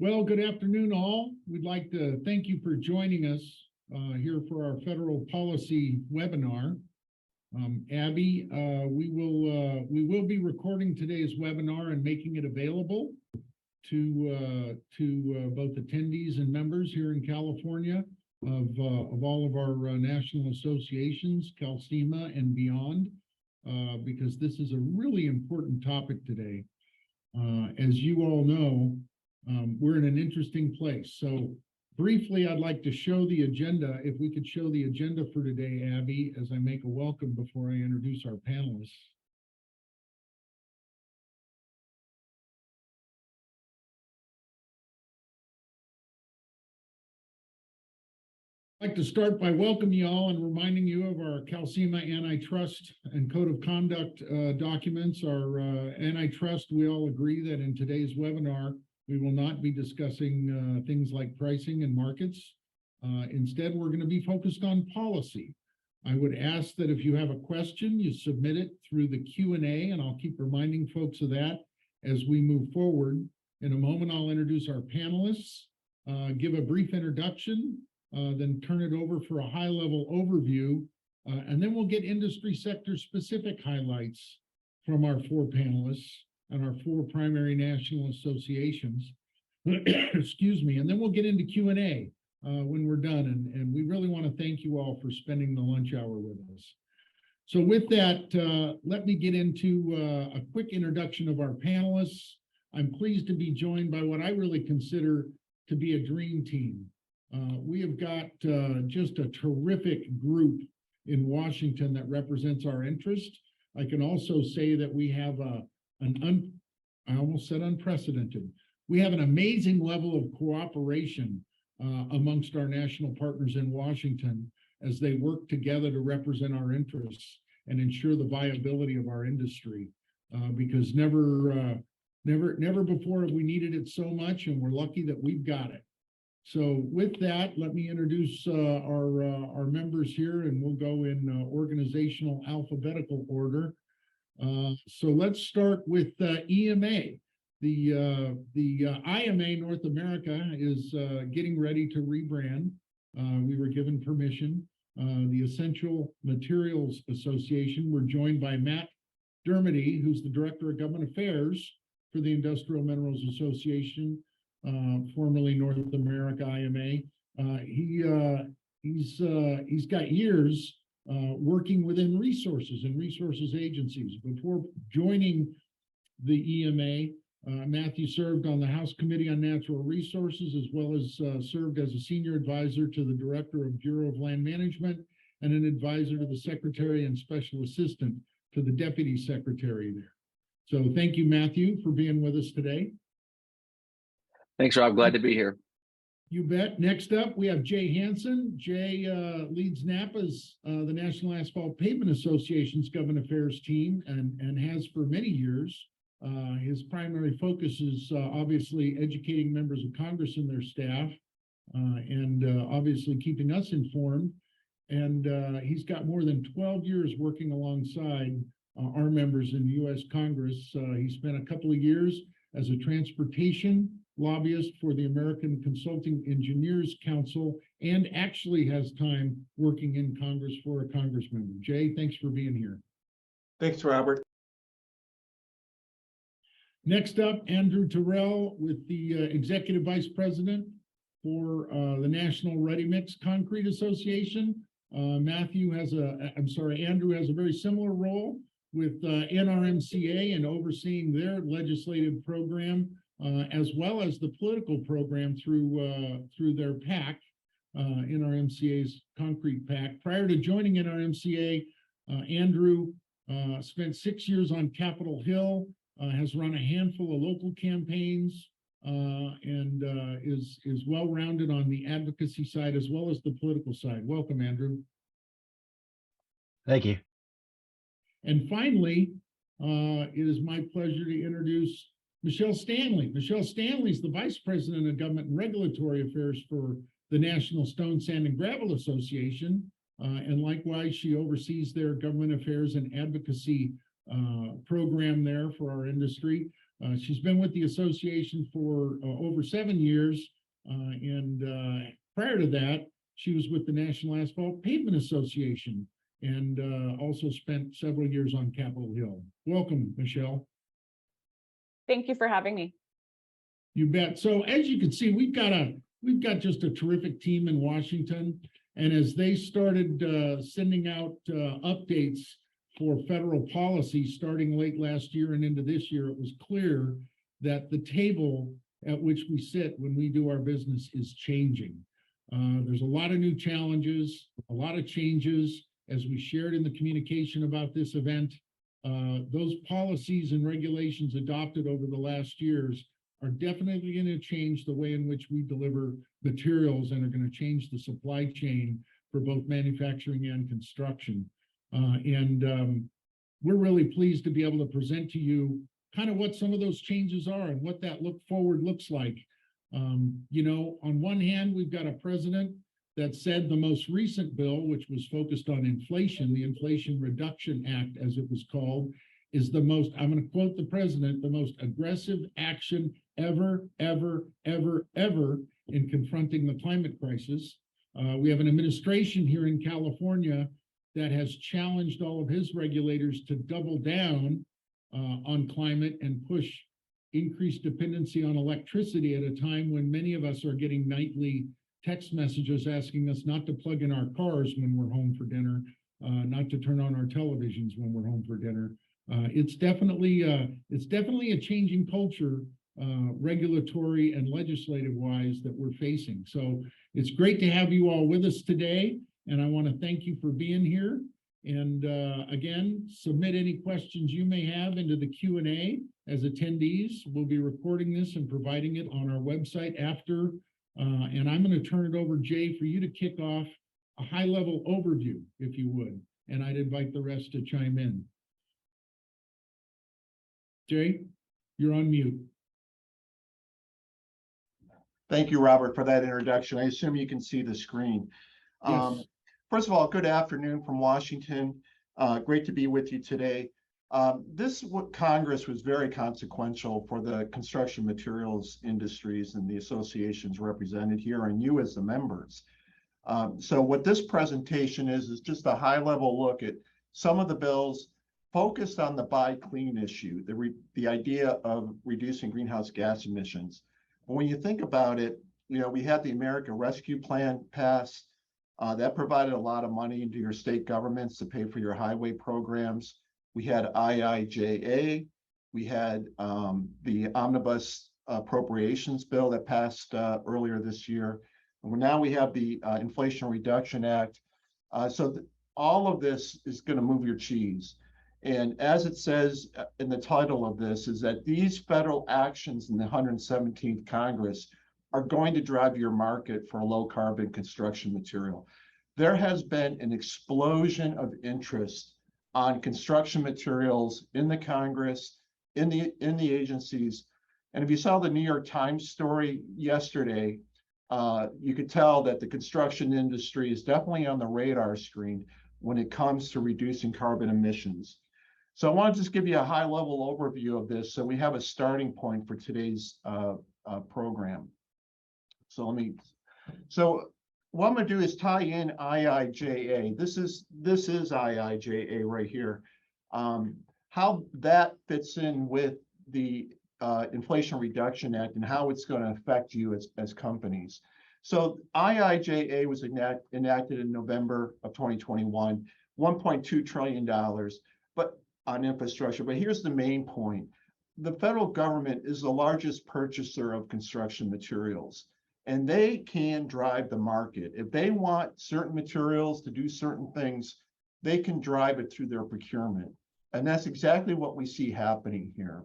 Well, good afternoon, all. We'd like to thank you for joining us here for our federal policy webinar. Abby, we will be recording today's webinar and making it available to both attendees and members here in California of all of our national associations, CalCIMA and beyond, because this is a really important topic today. As you all know, we're in an interesting place. So briefly, I'd like to show the agenda. If we could show the agenda for today, Abby, as I make a welcome before I introduce our panelists. I'd like to start by welcoming you all and reminding you of our CalCIMA antitrust and code of conduct documents. Our antitrust, we all agree that in today's webinar, we will not be discussing things like pricing and markets. Instead, we're going to be focused on policy. I would ask that if you have a question, you submit it through the Q&A, and I'll keep reminding folks of that as we move forward. In a moment, I'll introduce our panelists, give a brief introduction, then turn it over for a high-level overview, and then we'll get industry sector-specific highlights from our four panelists and our four primary national associations. Excuse me, and then we'll get into Q&A when we're done, and we really want to thank you all for spending the lunch hour with us. So with that, let me get into a quick introduction of our panelists. I'm pleased to be joined by what I really consider to be a dream team. We have got just a terrific group in Washington that represents our interest. I can also say that we have I almost said unprecedented. We have an amazing level of cooperation amongst our national partners in Washington as they work together to represent our interests and ensure the viability of our industry. Because never before have we needed it so much, and we're lucky that we've got it. So with that, let me introduce our members here, and we'll go in organizational alphabetical order. So let's start with EMA. The IMA North America is getting ready to rebrand. We were given permission. The Essential Materials Association, we're joined by Matt Dermody, who's the Director of Government Affairs for the Industrial Minerals Association, formerly North America IMA. He's got years working within resources and resources agencies. Before joining the EMA, Matthew served on the House Committee on Natural Resources, as well as served as a senior advisor to the Director of Bureau of Land Management and an advisor to the Secretary and Special Assistant to the Deputy Secretary there. So thank you, Matthew, for being with us today. Thanks, Rob. Glad to be here. You bet. Next up, we have Jay Hansen. Jay leads NAPA's, the National Asphalt Pavement Association's Government Affairs team, and has for many years. His primary focus is obviously educating members of Congress and their staff, and obviously keeping us informed. And he's got more than 12 years working alongside our members in the U.S. Congress. He spent a couple of years as a transportation lobbyist for the American Consulting Engineers Council, and actually has time working in Congress for a Congress member. Jay, thanks for being here. Thanks, Robert. Next up, Andrew Terrell with the Executive Vice President for the National Ready Mix Concrete Association. Andrew has a very similar role with NRMCA and overseeing their legislative program, as well as the political program through their PAC, NRMCA's concrete PAC. Prior to joining NRMCA, Andrew spent 6 years on Capitol Hill, has run a handful of local campaigns, and is well-rounded on the advocacy side as well as the political side. Welcome, Andrew. Thank you. And finally, it is my pleasure to introduce Michelle Stanley. Michelle Stanley is the Vice President of Government and Regulatory Affairs for the National Stone, Sand, and Gravel Association. And likewise, she oversees their government affairs and advocacy program there for our industry. She's been with the association for over 7 years. And prior to that, she was with the National Asphalt Pavement Association and also spent several years on Capitol Hill. Welcome, Michelle. Thank you for having me. You bet. So as you can see, we've got just a terrific team in Washington. And as they started sending out updates for federal policy starting late last year and into this year, it was clear that the table at which we sit when we do our business is changing. There's a lot of new challenges, a lot of changes. As we shared in the communication about this event, those policies and regulations adopted over the last years are definitely going to change the way in which we deliver materials and are going to change the supply chain for both manufacturing and construction. We're really pleased to be able to present to you kind of what some of those changes are and what that look forward looks like. You know, on one hand, we've got a president that said the most recent bill, which was focused on inflation, the Inflation Reduction Act, as it was called, is the most, I'm going to quote the president, the most aggressive action ever in confronting the climate crisis. We have an administration here in California that has challenged all of his regulators to double down on climate and push increased dependency on electricity at a time when many of us are getting nightly text messages asking us not to plug in our cars when we're home for dinner, not to turn on our televisions when we're home for dinner. It's definitely a changing culture, regulatory and legislative wise, that we're facing. So it's great to have you all with us today, and I want to thank you for being here. And again, submit any questions you may have into the Q&A as attendees. We'll be recording this and providing it on our website after. And I'm going to turn it over, Jay, for you to kick off a high-level overview, if you would. And I'd invite the rest to chime in. Jay, you're on mute. Thank you, Robert, for that introduction. I assume you can see the screen. Yes. First of all, good afternoon from Washington. Great to be with you today. This Congress was very consequential for the construction materials industries and the associations represented here, and you as the members. So what this presentation is just a high-level look at some of the bills focused on the buy clean issue, the idea of reducing greenhouse gas emissions. When you think about it, you know, we had the American Rescue Plan passed. That provided a lot of money into your state governments to pay for your highway programs. We had IIJA. We had the Omnibus Appropriations Bill that passed earlier this year. And now we have the Inflation Reduction Act. So all of this is going to move your cheese. And as it says in the title of this, is that these federal actions in the 117th Congress are going to drive your market for a low carbon construction material. There has been an explosion of interest on construction materials in the Congress, in the agencies. And if you saw the New York Times story yesterday, you could tell that the construction industry is definitely on the radar screen when it comes to reducing carbon emissions. So I want to just give you a high-level overview of this so we have a starting point for today's program. So what I'm going to do is tie in IIJA. This is IIJA right here. How that fits in with the Inflation Reduction Act and how it's going to affect you as companies. So IIJA was enacted in November of 2021, $1.2 trillion on infrastructure. But here's the main point. The federal government is the largest purchaser of construction materials, and they can drive the market. If they want certain materials to do certain things, they can drive it through their procurement. And that's exactly what we see happening here.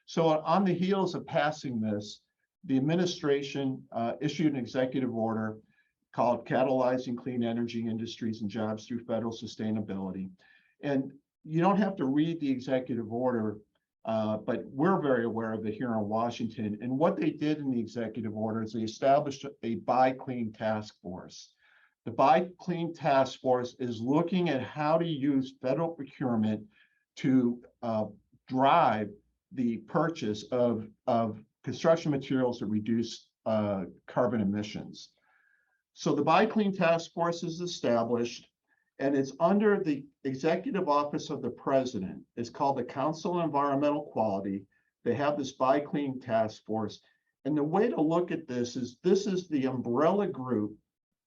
So on the heels of passing this, the administration issued an executive order called Catalyzing Clean Energy Industries and Jobs Through Federal Sustainability. And you don't have to read the executive order, but we're very aware of it here in Washington. And what they did in the executive order is they established a Buy Clean Task Force. The Buy Clean Task Force is looking at how to use federal procurement to drive the purchase of construction materials that reduce carbon emissions. So the Buy Clean Task Force is established, and it's under the Executive Office of the President. It's called the Council on Environmental Quality. They have this Buy Clean Task Force. And the way to look at this is the umbrella group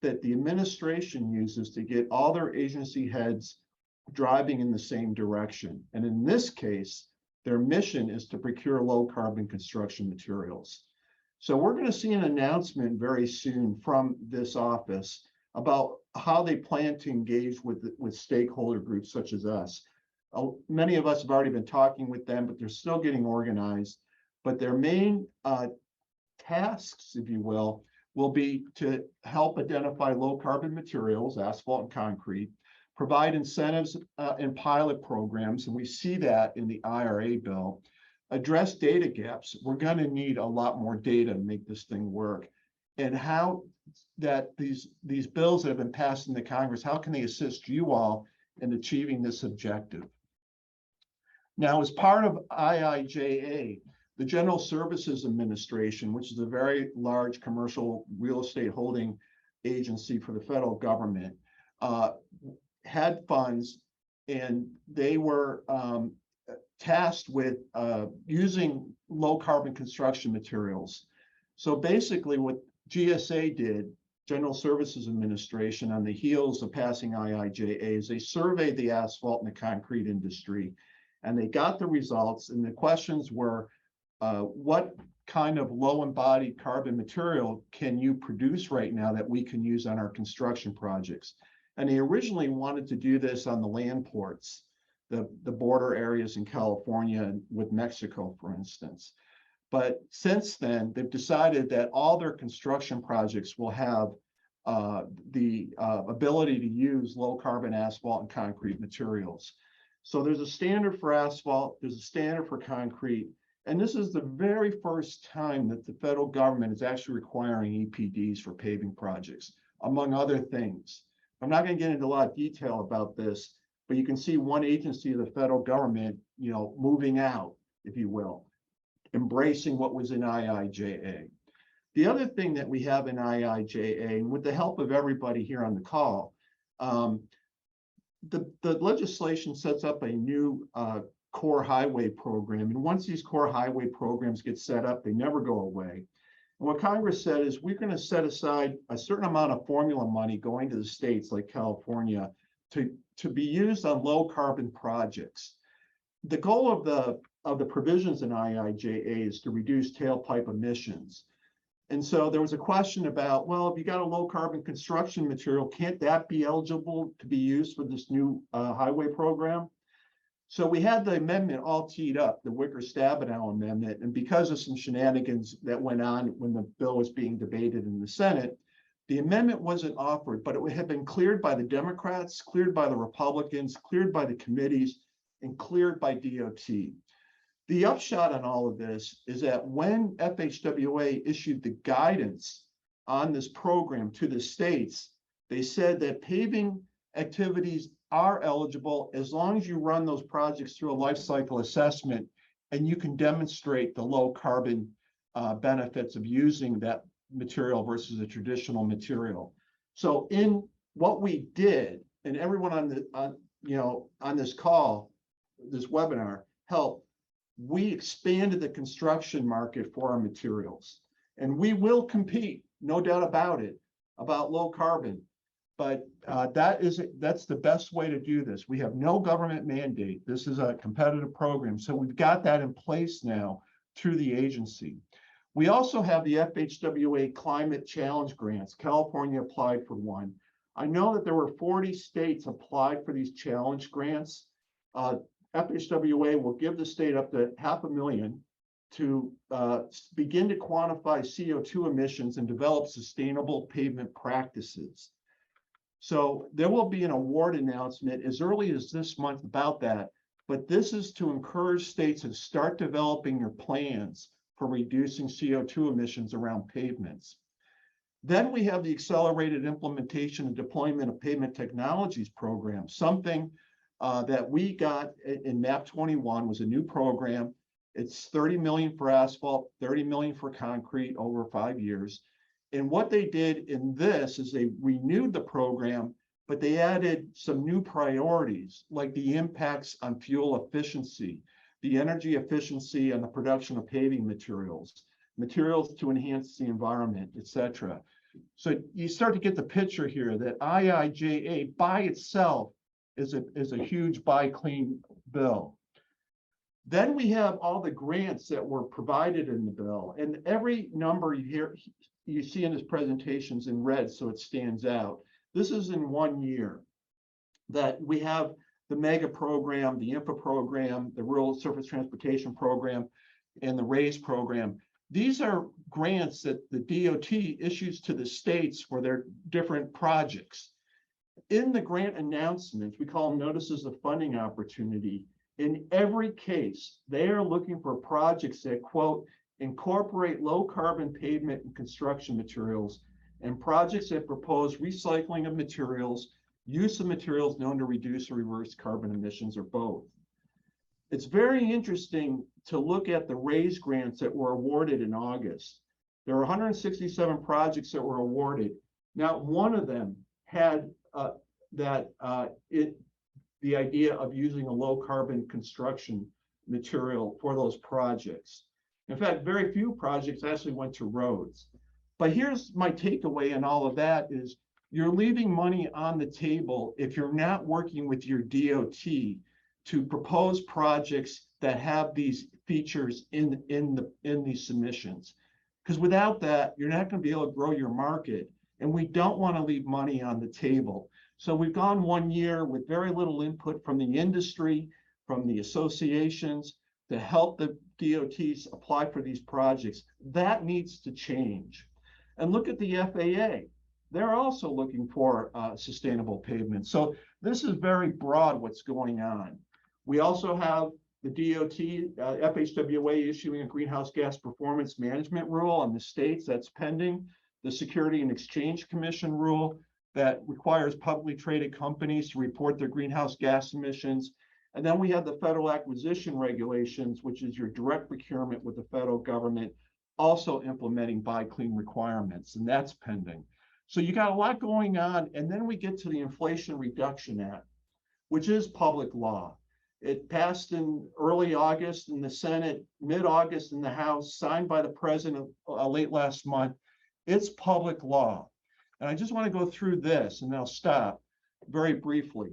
that the administration uses to get all their agency heads driving in the same direction. And in this case, their mission is to procure low carbon construction materials. So we're going to see an announcement very soon from this office about how they plan to engage with stakeholder groups such as us. Many of us have already been talking with them, but they're still getting organized. But their main tasks, if you will be to help identify low carbon materials, asphalt and concrete, provide incentives and pilot programs, and we see that in the IRA bill, address data gaps. We're going to need a lot more data to make this thing work, and how that these bills that have been passed in the Congress, how can they assist you all in achieving this objective? Now, as part of IIJA, the General Services Administration, which is a very large commercial real estate holding agency for the federal government, had funds, and they were tasked with using low carbon construction materials. So basically what GSA did, General Services Administration, on the heels of passing IIJA, is they surveyed the asphalt and the concrete industry, and they got the results, and the questions were, what kind of low embodied carbon material can you produce right now that we can use on our construction projects? And they originally wanted to do this on the land ports, the border areas in California with Mexico, for instance. But since then, they've decided that all their construction projects will have the ability to use low carbon asphalt and concrete materials. So there's a standard for asphalt, there's a standard for concrete, and this is the very first time that the federal government is actually requiring EPDs for paving projects, among other things. I'm not going to get into a lot of detail about this, but you can see one agency of the federal government, moving out, if you will, embracing what was in IIJA. The other thing that we have in IIJA, and with the help of everybody here on the call, the legislation sets up a new core highway program. And once these core highway programs get set up, they never go away. And what Congress said is we're going to set aside a certain amount of formula money going to the states like California to be used on low carbon projects. The goal of the provisions in IIJA is to reduce tailpipe emissions. And so there was a question about, well, if you got a low carbon construction material, can't that be eligible to be used for this new highway program? So we had the amendment all teed up, the Wicker-Stabenow amendment, and because of some shenanigans that went on when the bill was being debated in the Senate, the amendment wasn't offered, but it had been cleared by the Democrats, cleared by the Republicans, cleared by the committees, and cleared by DOT. The upshot on all of this is that when FHWA issued the guidance on this program to the states, they said that paving activities are eligible as long as you run those projects through a life cycle assessment and you can demonstrate the low carbon benefits of using that material versus a traditional material. So in what we did, and everyone on this call, this webinar helped, we expanded the construction market for our materials, and we will compete, no doubt about it, about low carbon. But that's the best way to do this. We have no government mandate. This is a competitive program. So we've got that in place now through the agency. We also have the FHWA Climate Challenge grants. California applied for one. I know that there were 40 states applied for these challenge grants. FHWA will give the state up to $500,000 to begin to quantify CO2 emissions and develop sustainable pavement practices. So there will be an award announcement as early as this month about that, but this is to encourage states to start developing their plans for reducing CO2 emissions around pavements. Then we have the Accelerated Implementation and Deployment of Pavement Technologies program, something that we got in MAP 21 was a new program. It's 30 million for asphalt, 30 million for concrete over 5 years. And what they did in this is they renewed the program, but they added some new priorities, like the impacts on fuel efficiency, the energy efficiency and the production of paving materials, materials to enhance the environment, etc. So you start to get the picture here that IIJA by itself is a huge buy clean bill. Then we have all the grants that were provided in the bill, and every number you see in this presentation is in red, so it stands out. This is in 1 year that we have the MEGA program, the INFA program, the Rural Surface Transportation program, and the RAISE program. These are grants that the DOT issues to the states for their different projects. In the grant announcements, we call them notices of funding opportunity. In every case, they are looking for projects that, quote, incorporate low carbon pavement and construction materials, and projects that propose recycling of materials, use of materials known to reduce or reverse carbon emissions, or both. It's very interesting to look at the RAISE grants that were awarded in August. There are 167 projects that were awarded. Not one of them had the idea of using a low carbon construction material for those projects. In fact, very few projects actually went to roads. But here's my takeaway in all of that is you're leaving money on the table if you're not working with your DOT to propose projects that have these features in these submissions. Because without that, you're not going to be able to grow your market. And we don't want to leave money on the table. So we've gone 1 year with very little input from the industry, from the associations, to help the DOTs apply for these projects. That needs to change. And look at the FAA. They're also looking for sustainable pavement. So this is very broad what's going on. We also have the DOT, FHWA issuing a greenhouse gas performance management rule on the states that's pending. The Security and Exchange Commission rule that requires publicly traded companies to report their greenhouse gas emissions. And then we have the federal acquisition regulations, which is your direct procurement with the federal government, also implementing buy clean requirements, and that's pending. So you got a lot going on. And then we get to the Inflation Reduction Act, which is public law. It passed in early August in the Senate, mid-August in the House, signed by the president late last month. It's public law. And I just want to go through this and I'll stop very briefly.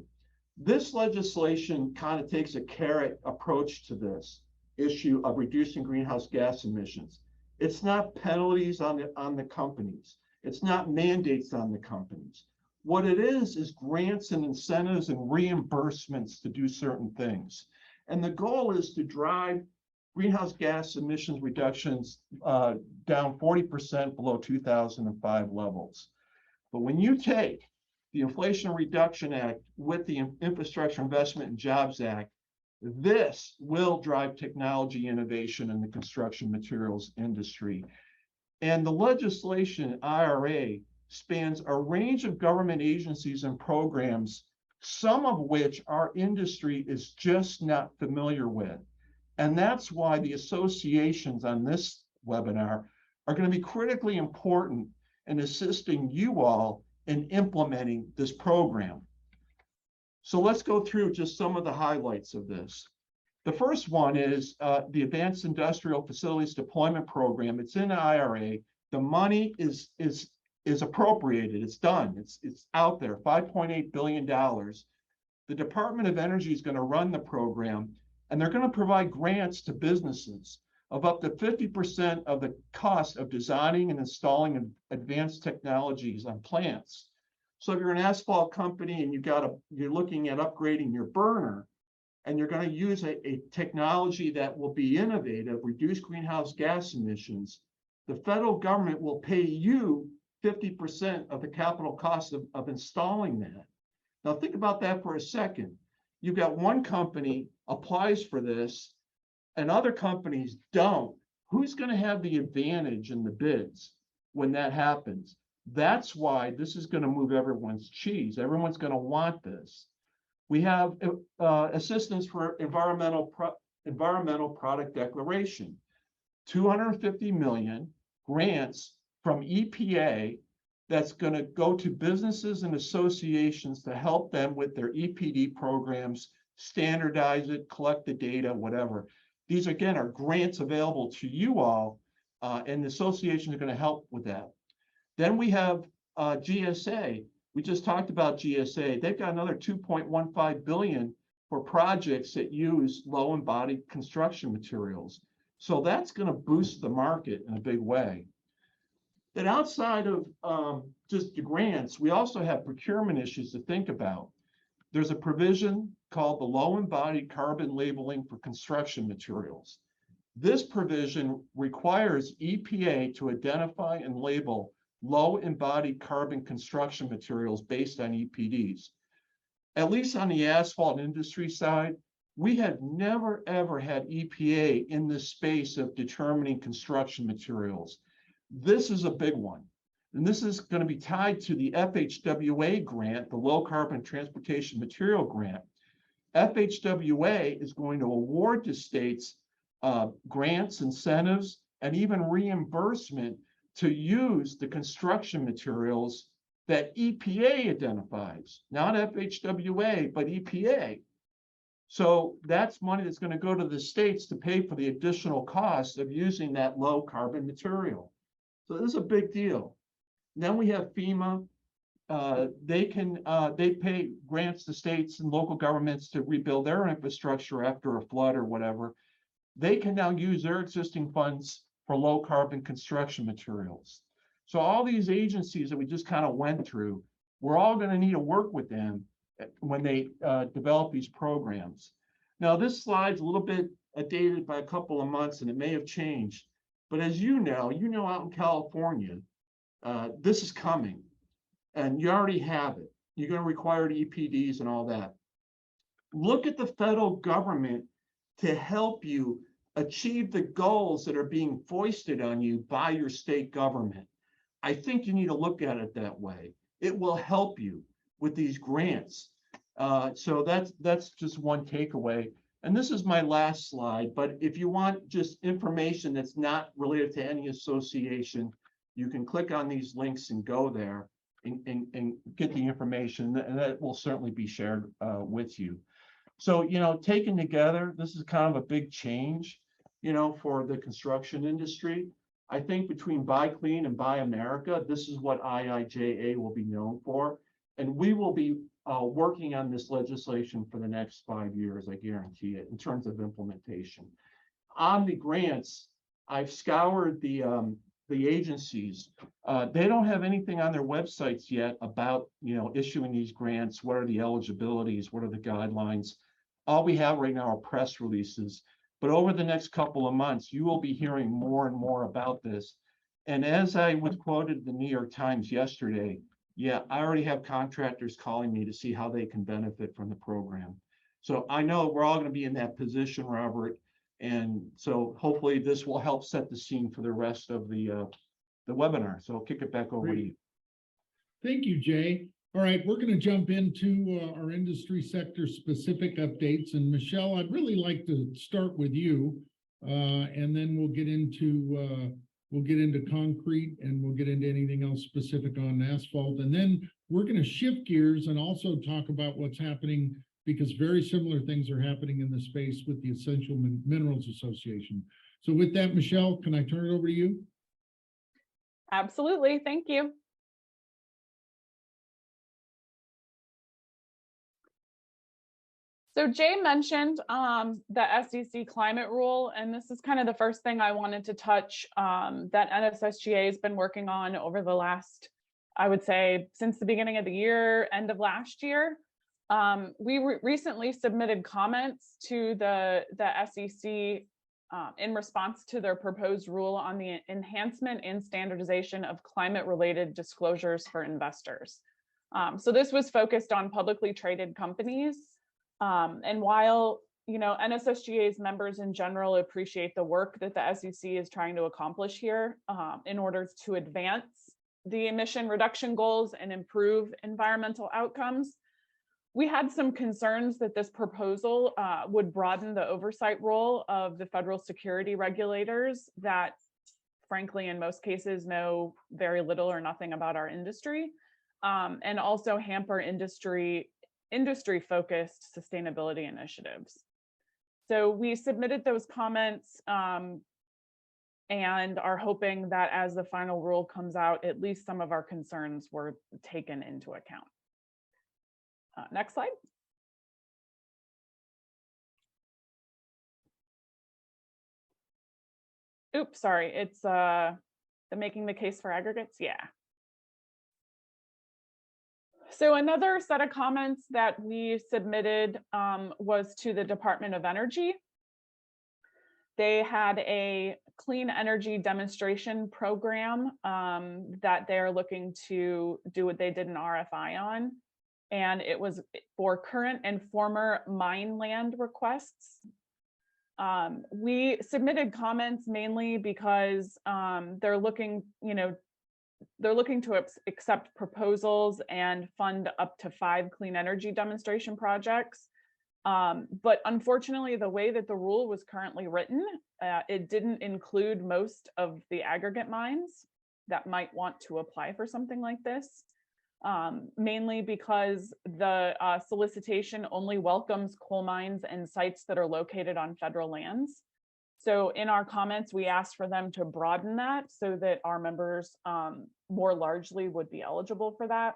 This legislation kind of takes a carrot approach to this issue of reducing greenhouse gas emissions. It's not penalties on the companies. It's not mandates on the companies. What it is grants and incentives and reimbursements to do certain things. And the goal is to drive greenhouse gas emissions reductions down 40% below 2005 levels. But when you take the Inflation Reduction Act with the Infrastructure Investment and Jobs Act, this will drive technology innovation in the construction materials industry. And the legislation, IRA, spans a range of government agencies and programs, some of which our industry is just not familiar with. And that's why the associations on this webinar are going to be critically important in assisting you all in implementing this program. So let's go through just some of the highlights of this. The first one is the Advanced Industrial Facilities Deployment Program. It's in the IRA. The money is appropriated. It's done. It's out there, $5.8 billion. The Department of Energy is going to run the program, and they're going to provide grants to businesses of up to 50% of the cost of designing and installing advanced technologies on plants. So if you're an asphalt company and you're looking at upgrading your burner, and you're going to use a technology that will be innovative, reduce greenhouse gas emissions, the federal government will pay you 50% of the capital cost of installing that. Now think about that for a second. You've got one company applies for this and other companies don't. Who's going to have the advantage in the bids when that happens? That's why this is going to move everyone's cheese. Everyone's going to want this. We have assistance for environmental environmental product declaration. 250 million grants from EPA that's going to go to businesses and associations to help them with their EPD programs, standardize it, collect the data, whatever. These, again, are grants available to you all, and the associations are going to help with that. Then we have GSA. We just talked about GSA. They've got another 2.15 billion for projects that use low embodied construction materials. So that's going to boost the market in a big way. Then outside of just the grants, we also have procurement issues to think about. There's a provision called the low embodied carbon labeling for construction materials. This provision requires EPA to identify and label low embodied carbon construction materials based on EPDs. At least on the asphalt industry side, we have never ever had EPA in this space of determining construction materials. This is a big one. And this is going to be tied to the FHWA grant, the Low Carbon Transportation Material Grant. FHWA is going to award to states grants, incentives, and even reimbursement to use the construction materials that EPA identifies, not FHWA, but EPA. So that's money that's going to go to the states to pay for the additional cost of using that low carbon material. So this is a big deal. Then we have FEMA. They pay grants to states and local governments to rebuild their infrastructure after a flood or whatever. They can now use their existing funds for low carbon construction materials. So all these agencies that we just kind of went through, we're all going to need to work with them when they develop these programs. Now this slide's a little bit dated by a couple of months and it may have changed, but as you know out in California, this is coming and you already have it. You're going to require EPDs and all that. Look at the federal government to help you achieve the goals that are being foisted on you by your state government. I think you need to look at it that way. It will help you with these grants. So that's just one takeaway. And this is my last slide, but if you want just information that's not related to any association, you can click on these links and go there and get the information, and that will certainly be shared with you. So, taken together, this is kind of a big change, for the construction industry. I think between Buy Clean and Buy America, this is what IIJA will be known for. And we will be working on this legislation for the next 5 years, I guarantee it, in terms of implementation. On the grants, I've scoured the agencies. They don't have anything on their websites yet about, issuing these grants. What are the eligibilities? What are the guidelines? All we have right now are press releases. But over the next couple of months, you will be hearing more and more about this. And as I was quoted in the New York Times yesterday, yeah, I already have contractors calling me to see how they can benefit from the program. So I know we're all going to be in that position, Robert. And so hopefully this will help set the scene for the rest of the webinar. So I'll kick it back over to you. Thank you, Jay. All right, we're going to jump into our industry sector specific updates. And Michelle, I'd really like to start with you, and then we'll get into concrete, and we'll get into anything else specific on asphalt. And then we're going to shift gears and also talk about what's happening, because very similar things are happening in the space with the Essential Minerals Association. So with that, Michelle, can I turn it over to you? Absolutely. Thank you. So Jay mentioned the SEC climate rule, and this is kind of the first thing I wanted to touch that NSSGA has been working on over the last, I would say, since the beginning of the year, end of last year. We recently submitted comments to the SEC in response to their proposed rule on the enhancement and standardization of climate-related disclosures for investors. So this was focused on publicly traded companies. And while, NSSGA's members in general appreciate the work that the SEC is trying to accomplish here in order to advance the emission reduction goals and improve environmental outcomes, We had some concerns that this proposal would broaden the oversight role of the federal security regulators that, frankly, in most cases, know very little or nothing about our industry, and also hamper industry-focused sustainability initiatives. So we submitted those comments and are hoping that as the final rule comes out, at least some of our concerns were taken into account. Next slide. Oops, sorry, it's the making the case for aggregates, yeah. So another set of comments that we submitted was to the Department of Energy. They had a clean energy demonstration program that they're looking to do what they did an RFI on. And it was for current and former mine land requests. We submitted comments mainly because they're looking, they're looking to accept proposals and fund up to 5 clean energy demonstration projects. But unfortunately, the way that the rule was currently written, it didn't include most of the aggregate mines that might want to apply for something like this, mainly because the solicitation only welcomes coal mines and sites that are located on federal lands. So in our comments, we asked for them to broaden that so that our members more largely would be eligible for that.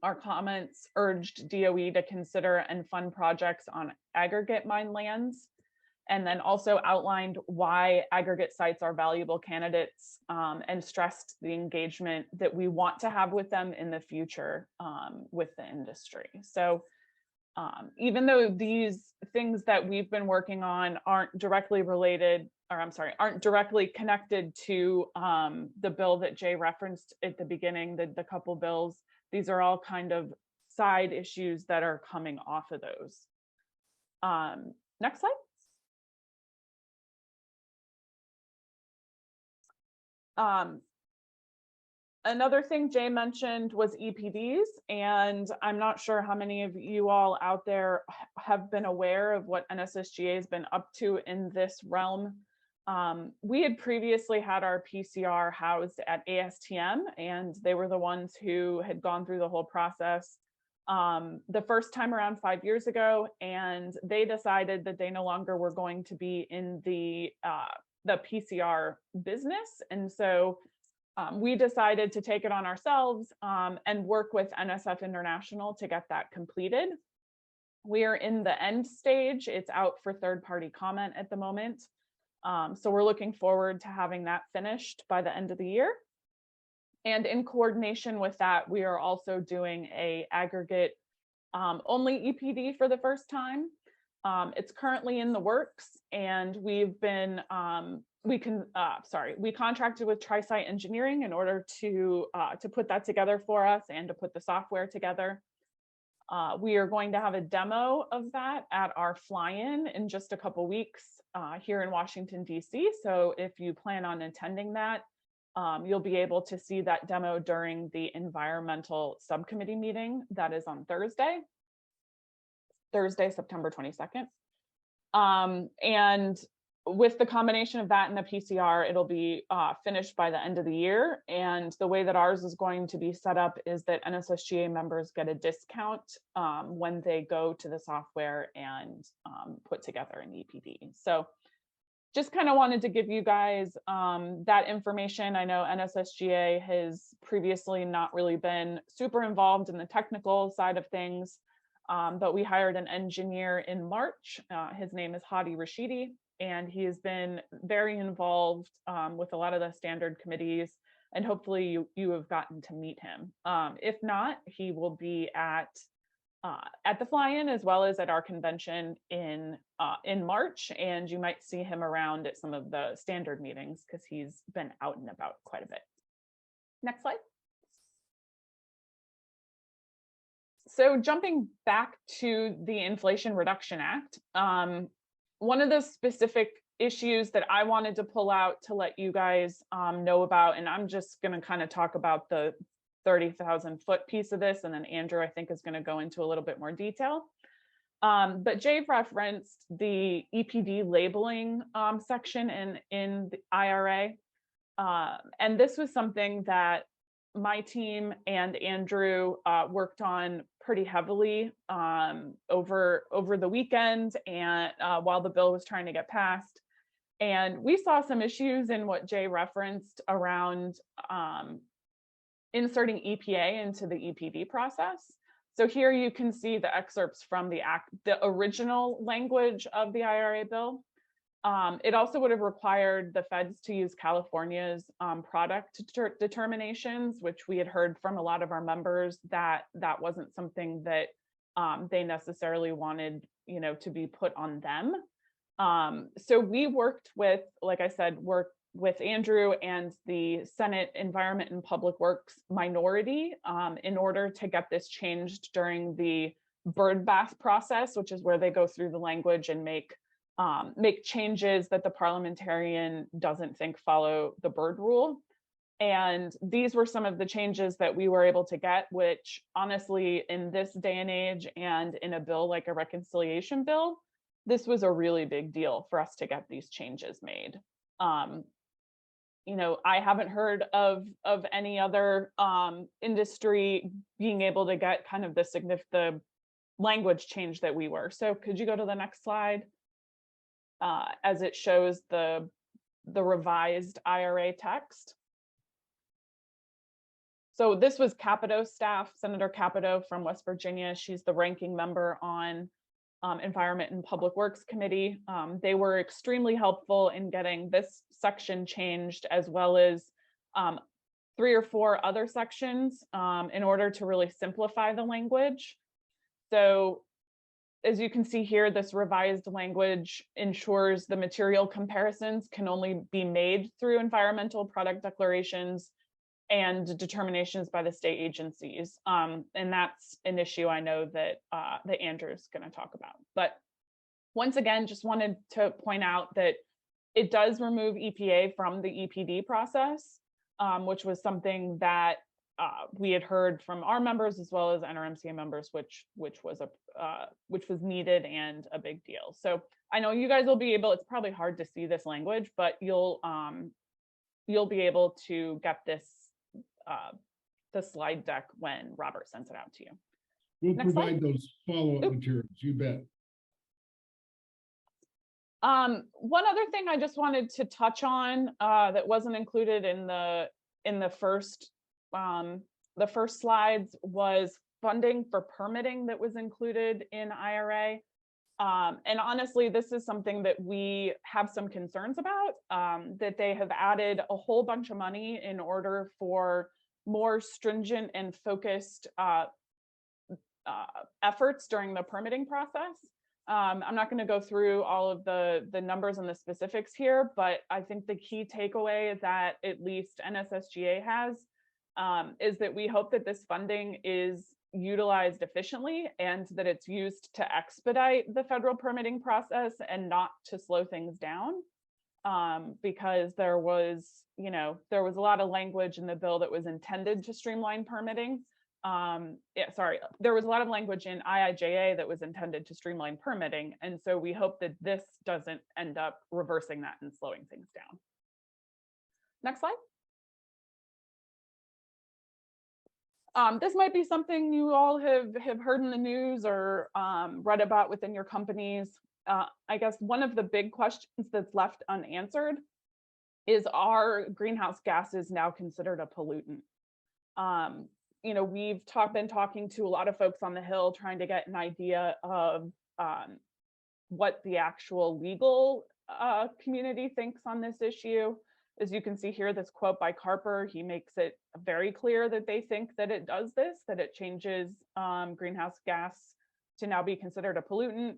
Our comments urged DOE to consider and fund projects on aggregate mine lands, and then also outlined why aggregate sites are valuable candidates and stressed the engagement that we want to have with them in the future with the industry. So even though these things that we've been working on aren't directly related, or I'm sorry, aren't directly connected to the bill that Jay referenced at the beginning, the couple bills, these are all kind of side issues that are coming off of those. Next slide. Another thing Jay mentioned was EPDs, and I'm not sure how many of you all out there have been aware of what NSSGA has been up to in this realm. We had previously had our PCR housed at ASTM, and they were the ones who had gone through the whole process the first time around 5 years ago, and they decided that they no longer were going to be in the PCR business. And so we decided to take it on ourselves and work with NSF International to get that completed. We are in the end stage. It's out for third-party comment at the moment. So we're looking forward to having that finished by the end of the year. And in coordination with that, we are also doing a aggregate only EPD for the first time. It's currently in the works, and we've been we contracted with Tri-Site Engineering in order to put that together for us and to put the software together. We are going to have a demo of that at our fly-in just a couple weeks here in Washington, DC. So if you plan on attending that, you'll be able to see that demo during the environmental subcommittee meeting that is on Thursday, September 22nd. And with the combination of that and the PCR, it'll be finished by the end of the year. And the way that ours is going to be set up is that NSSGA members get a discount when they go to the software and put together an EPD. So just kind of wanted to give you guys that information. I know NSSGA has previously not really been super involved in the technical side of things, but we hired an engineer in March. His name is Hadi Rashidi, and he has been very involved with a lot of the standard committees, and hopefully you have gotten to meet him. If not, he will be at the fly-in as well as at our convention in March, and you might see him around at some of the standard meetings because he's been out and about quite a bit. Next slide. So jumping back to the Inflation Reduction Act, one of the specific issues that I wanted to pull out to let you guys know about, and I'm just going to kind of talk about the 30,000 foot piece of this, and then Andrew, I think, is going to go into a little bit more detail. But Jay referenced the EPD labeling section in the IRA. And this was something that my team and Andrew worked on pretty heavily over the weekend and while the bill was trying to get passed. And we saw some issues in what Jay referenced around inserting EPA into the EPD process. So here you can see the excerpts from the original language of the IRA bill. It also would have required the feds to use California's product determinations, which we had heard from a lot of our members that wasn't something that they necessarily wanted, to be put on them. So we worked with, like I said, with Andrew and the Senate Environment and Public Works minority in order to get this changed during the bird bath process, which is where they go through the language and make changes that the parliamentarian doesn't think follow the bird rule. And these were some of the changes that we were able to get, which honestly, in this day and age and in a bill like a reconciliation bill, this was a really big deal for us to get these changes made. I haven't heard of any other industry being able to get kind of the language change that we were. So could you go to the next slide? As it shows the revised IRA text. So this was Capito staff, Senator Capito from West Virginia. She's the ranking member on Environment and Public Works Committee. They were extremely helpful in getting this section changed, as well as 3 or 4 other sections in order to really simplify the language. So as you can see here, this revised language ensures the material comparisons can only be made through environmental product declarations and determinations by the state agencies. And that's an issue I know that Andrew's going to talk about. But once again, just wanted to point out that it does remove EPA from the EPD process, which was something that we had heard from our members as well as NRMCA members, which was needed and a big deal. So I know you guys will be able. It's probably hard to see this language, but you'll be able to get this the slide deck when Robert sends it out to you. We'll Next provide slide. those follow-up materials. You bet. One other thing I just wanted to touch on that wasn't included in the first slides was funding for permitting that was included in IRA. And honestly, this is something that we have some concerns about, that they have added a whole bunch of money in order for more stringent and focused efforts during the permitting process. I'm not going to go through all of the numbers and the specifics here, but I think the key takeaway that at least NSSGA has is that we hope that this funding is utilized efficiently and that it's used to expedite the federal permitting process and not to slow things down, because there was a lot of language in the bill that was intended to streamline permitting. There was a lot of language in IIJA that was intended to streamline permitting, and so we hope that this doesn't end up reversing that and slowing things down. Next slide. This might be something you all have heard in the news or read about within your companies. I guess one of the big questions that's left unanswered is, are greenhouse gases now considered a pollutant? We've been talking to a lot of folks on the Hill trying to get an idea of what the actual legal community thinks on this issue. As you can see here, this quote by Carper, he makes it very clear that they think that it does this, that it changes greenhouse gas to now be considered a pollutant.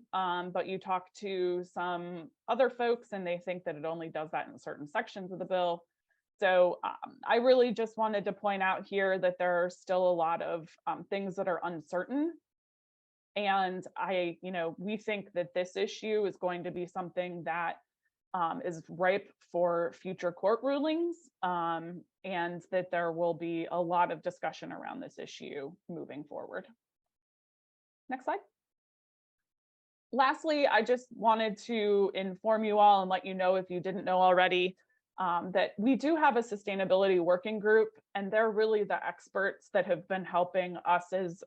But you talk to some other folks and they think that it only does that in certain sections of the bill. So I really just wanted to point out here that there are still a lot of things that are uncertain. And we think that this issue is going to be something that is ripe for future court rulings. and that there will be a lot of discussion around this issue moving forward. Next slide. Lastly, I just wanted to inform you all and let you know, if you didn't know already, that we do have a sustainability working group, and they're really the experts that have been helping us as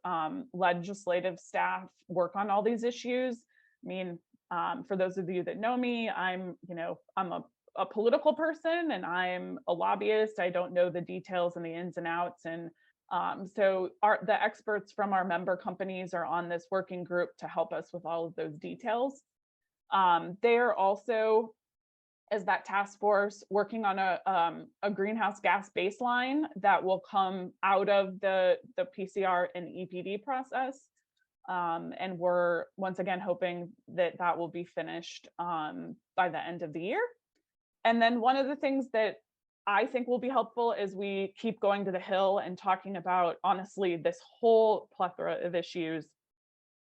legislative staff work on all these issues. I mean, for those of you that know me, I'm a political person and I'm a lobbyist. I don't know the details and the ins and outs. And so the experts from our member companies are on this working group to help us with all of those details. They are also, as that task force, working on a greenhouse gas baseline that will come out of the PCR and EPD process. And we're once again hoping that that will be finished by the end of the year. And then one of the things that I think will be helpful as we keep going to the Hill and talking about, honestly, this whole plethora of issues,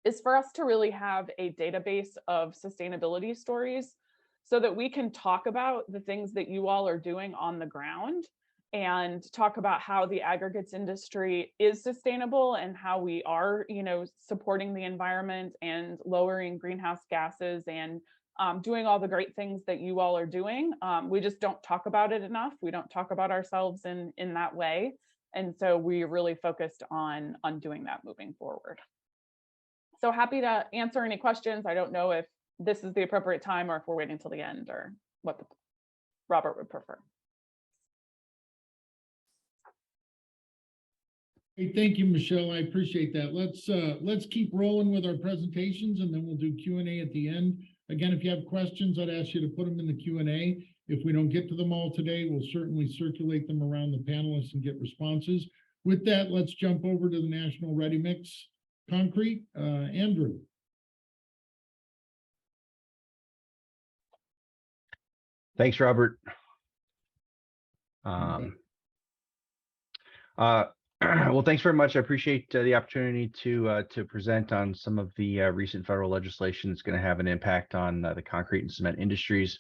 is for us to really have a database of sustainability stories so that we can talk about the things that you all are doing on the ground and talk about how the aggregates industry is sustainable and how we are, supporting the environment and lowering greenhouse gases and doing all the great things that you all are doing. We just don't talk about it enough. We don't talk about ourselves in that way. And so we really focused on doing that moving forward. So happy to answer any questions. I don't know if this is the appropriate time or if we're waiting till the end or what Robert would prefer. Hey, thank you, Michelle. I appreciate that. Let's keep rolling with our presentations, and then we'll do Q&A at the end. Again, if you have questions, I'd ask you to put them in the Q&A. If we don't get to them all today, we'll certainly circulate them around the panelists and get responses. With that, let's jump over to the National Ready Mix Concrete. Andrew. Thanks, Robert. Well, thanks very much. I appreciate the opportunity to present on some of the recent federal legislation that's going to have an impact on the concrete and cement industries.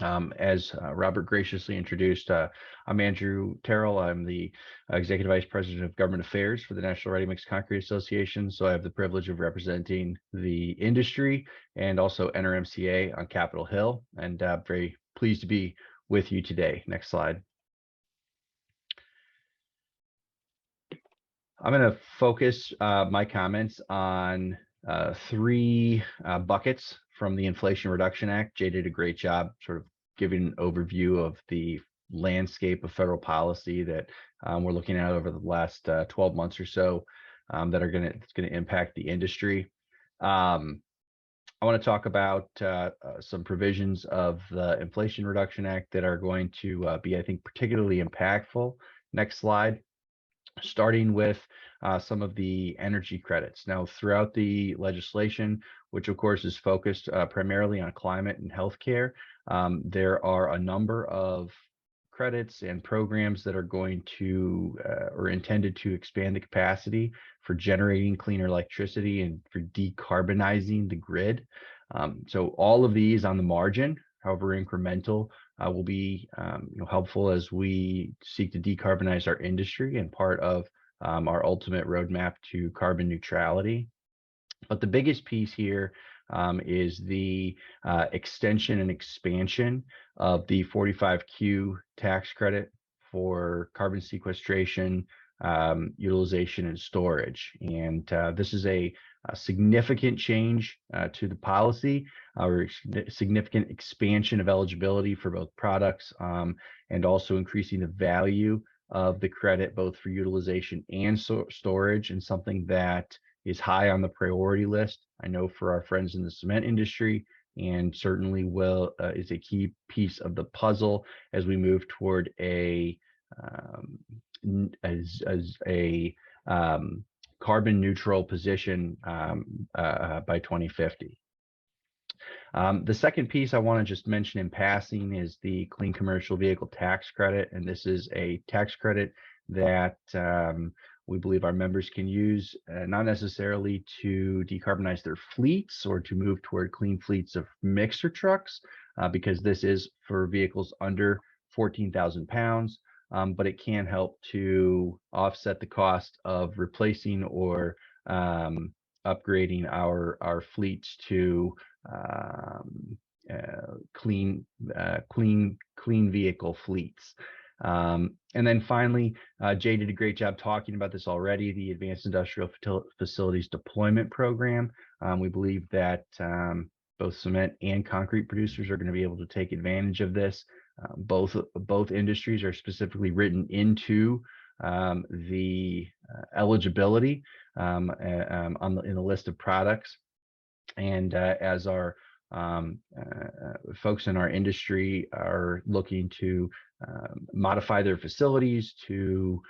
As Robert graciously introduced, I'm Andrew Terrell. I'm the Executive Vice President of Government Affairs for the National Ready Mix Concrete Association. So I have the privilege of representing the industry and also NRMCA on Capitol Hill, and very pleased to be with you today. Next slide. I'm going to focus my comments on three buckets from the Inflation Reduction Act. Jay did a great job sort of giving an overview of the landscape of federal policy that we're looking at over the last 12 months or so that are going to impact the industry. I want to talk about some provisions of the Inflation Reduction Act that are going to be, I think, particularly impactful. Next slide. Starting with some of the energy credits. Now, throughout the legislation, which of course is focused primarily on climate and healthcare, there are a number of credits and programs that are going to or intended to expand the capacity for generating cleaner electricity and for decarbonizing the grid. So all of these on the margin, however incremental, will be helpful as we seek to decarbonize our industry and part of our ultimate roadmap to carbon neutrality. But the biggest piece here is the extension and expansion of the 45Q tax credit for carbon sequestration, utilization, and storage. And this is a significant change to the policy, or significant expansion of eligibility for both products, and also increasing the value of the credit both for utilization and storage, and something that is high on the priority list, I know, for our friends in the cement industry, and certainly is a key piece of the puzzle as we move toward a carbon neutral position by 2050. The second piece I want to just mention in passing is the Clean Commercial Vehicle Tax Credit, and this is a tax credit that we believe our members can use, not necessarily to decarbonize their fleets or to move toward clean fleets of mixer trucks, because this is for vehicles under 14,000 pounds, but it can help to offset the cost of replacing or upgrading our fleets to clean vehicle fleets. And then finally, Jay did a great job talking about this already, the Advanced Industrial Facilities Deployment Program. We believe that both cement and concrete producers are going to be able to take advantage of this. Both industries are specifically written into the eligibility in the list of products. And as our folks in our industry are looking to modify their facilities to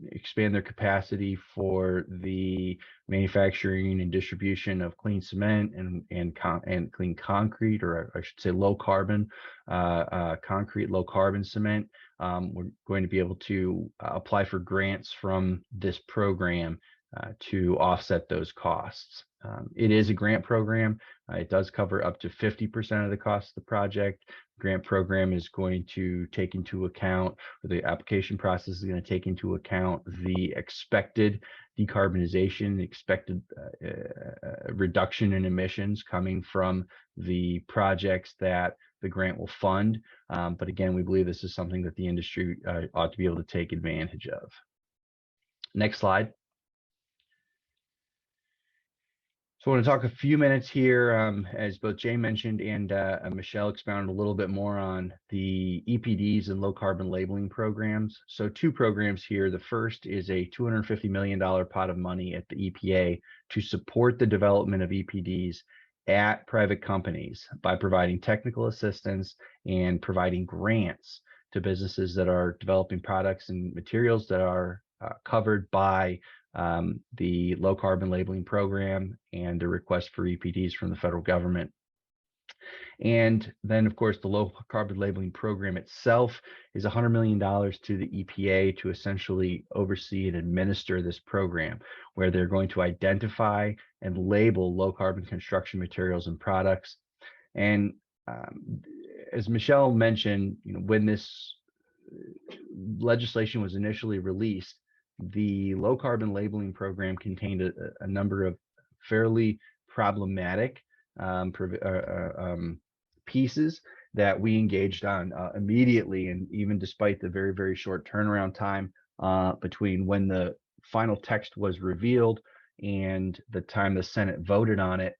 expand their capacity for the manufacturing and distribution of clean cement and clean concrete, or I should say low carbon concrete, low carbon cement. We're going to be able to apply for grants from this program to offset those costs. It is a grant program. It does cover up to 50% of the cost of the project. The grant program is going to take into account, or the application process is going to take into account the expected decarbonization, expected reduction in emissions coming from the projects that the grant will fund. But again, we believe this is something that the industry ought to be able to take advantage of. Next slide. So I want to talk a few minutes here, as both Jay mentioned and Michelle expounded a little bit more on the EPDs and low carbon labeling programs. So two programs here. The first is a $250 million pot of money at the EPA to support the development of EPDs at private companies by providing technical assistance and providing grants to businesses that are developing products and materials that are covered by the low carbon labeling program and the request for EPDs from the federal government. And then, of course, the low carbon labeling program itself is $100 million to the EPA to essentially oversee and administer this program, where they're going to identify and label low carbon construction materials and products. And as Michelle mentioned, when this legislation was initially released, the low carbon labeling program contained a number of fairly problematic pieces that we engaged on immediately, and even despite the very, very short turnaround time between when the final text was revealed and the time the Senate voted on it,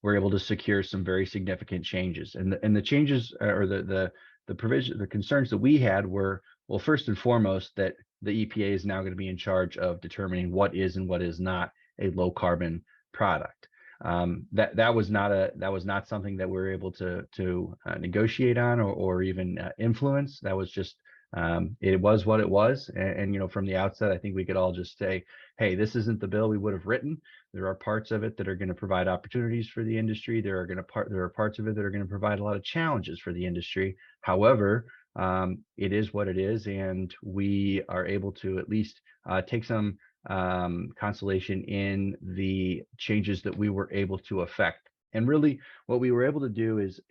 we're able to secure some very significant changes. And the changes, or the provision, the concerns that we had were, well, first and foremost, that the EPA is now going to be in charge of determining what is and what is not a low carbon product. That was not something that we were able to negotiate on or even influence. That was just it was what it was. And from the outset, I think we could all just say, hey, this isn't the bill we would have written. There are parts of it that are going to provide opportunities for the industry. There are parts of it that are going to provide a lot of challenges for the industry. However, it is what it is, and we are able to at least take some consolation in the changes that we were able to affect. And really, what we were able to do is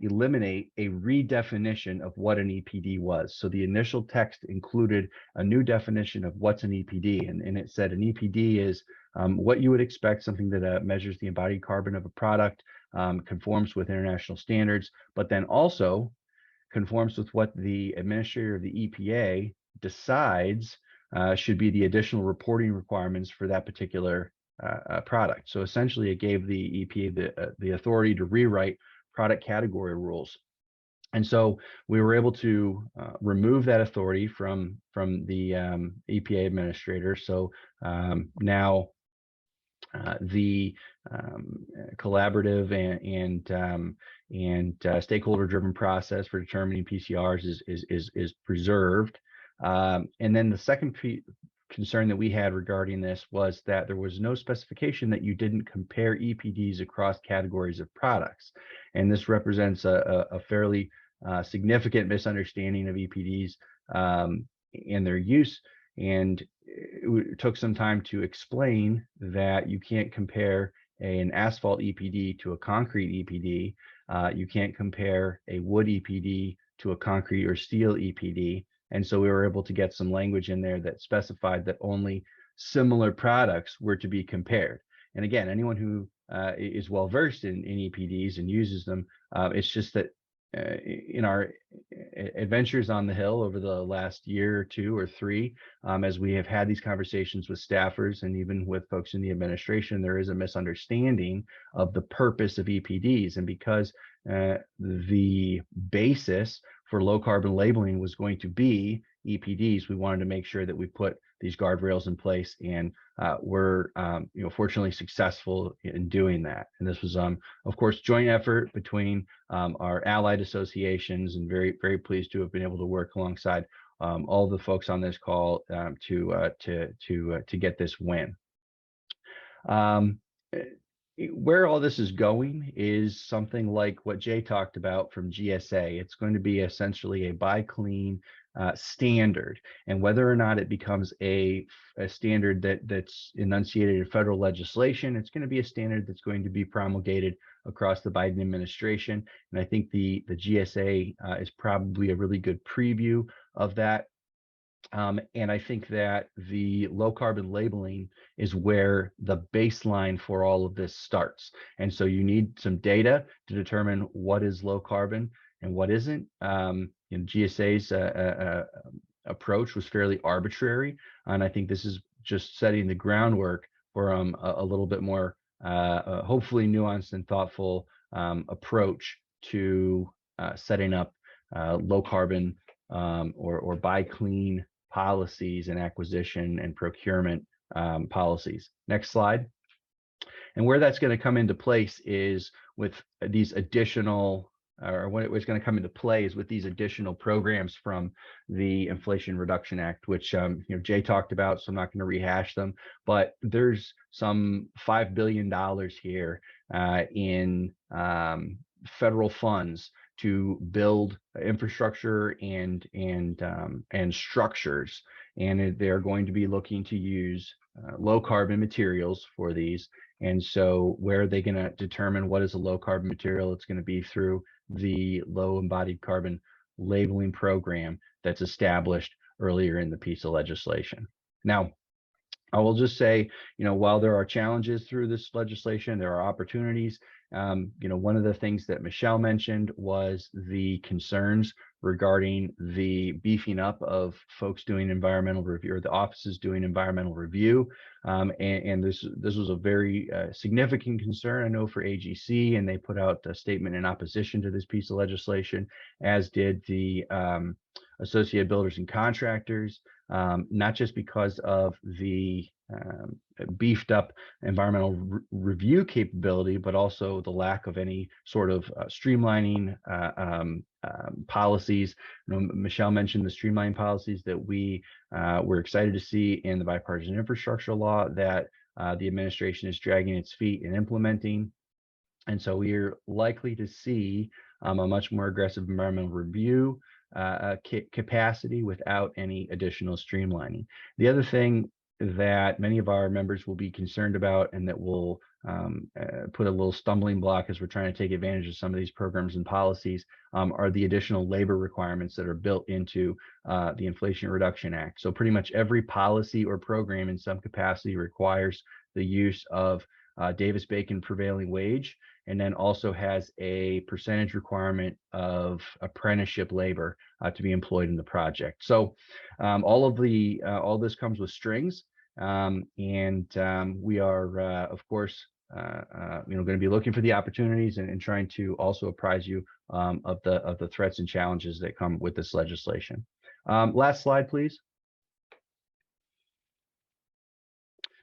eliminate a redefinition of what an EPD was. So the initial text included a new definition of what's an EPD, and it said an EPD is what you would expect, something that measures the embodied carbon of a product, conforms with international standards, but then also conforms with what the administrator of the EPA decides should be the additional reporting requirements for that particular product. So essentially, it gave the EPA the authority to rewrite product category rules. And so we were able to remove that authority from the EPA administrator. So now the collaborative and stakeholder-driven process for determining PCRs is preserved. And then the second concern that we had regarding this was that there was no specification that you didn't compare EPDs across categories of products. And this represents a fairly significant misunderstanding of EPDs and their use. And it took some time to explain that you can't compare an asphalt EPD to a concrete EPD. You can't compare a wood EPD to a concrete or steel EPD. And so we were able to get some language in there that specified that only similar products were to be compared. And again, anyone who is well versed in EPDs and uses them, it's just that in our adventures on the Hill over the last year or two or three, as we have had these conversations with staffers and even with folks in the administration, there is a misunderstanding of the purpose of EPDs. And because the basis for low carbon labeling was going to be EPDs, we wanted to make sure that we put these guardrails in place, and we're fortunately successful in doing that. And this was of course joint effort between our allied associations, and very pleased to have been able to work alongside all the folks on this call to get this win. Where all this is going is something like what Jay talked about from GSA. It's going to be essentially a buy clean standard, and whether or not it becomes a standard that's enunciated in federal legislation, it's going to be a standard that's going to be promulgated across the Biden administration. And I think the GSA is probably a really good preview of that. And I think that the low carbon labeling is where the baseline for all of this starts. And so you need some data to determine what is low carbon and what isn't. GSA's approach was fairly arbitrary, and I think this is just setting the groundwork for a little bit more hopefully nuanced and thoughtful approach to setting up low carbon or buy clean policies and acquisition and procurement policies. Next slide. And where that's going to come into place is with these additional, or what it's going to come into play is with these additional programs from the Inflation Reduction Act, which Jay talked about, so I'm not going to rehash them, but there's some $5 billion here in federal funds to build infrastructure and structures, and they're going to be looking to use low carbon materials for these. And so where are they going to determine what is a low carbon material? It's going to be through the low embodied carbon labeling program that's established earlier in the piece of legislation. Now, I will just say, while there are challenges through this legislation, there are opportunities. One of the things that Michelle mentioned was the concerns regarding the beefing up of folks doing environmental review, or the offices doing environmental review. And this was a very significant concern, I know, for AGC, and they put out a statement in opposition to this piece of legislation, as did the Associated Builders and Contractors, not just because of the beefed up environmental review capability, but also the lack of any sort of streamlining policies. Michelle mentioned the streamlining policies that we were excited to see in the bipartisan infrastructure law that the administration is dragging its feet in implementing. And so we are likely to see a much more aggressive environmental review capacity without any additional streamlining. The other thing that many of our members will be concerned about, and that will put a little stumbling block as we're trying to take advantage of some of these programs and policies, are the additional labor requirements that are built into the Inflation Reduction Act. So pretty much every policy or program in some capacity requires the use of Davis-Bacon prevailing wage, and then also has a percentage requirement of apprenticeship labor to be employed in the project. So all this comes with strings, and we are of course going to be looking for the opportunities and trying to also apprise you of the threats and challenges that come with this legislation. Last slide, please.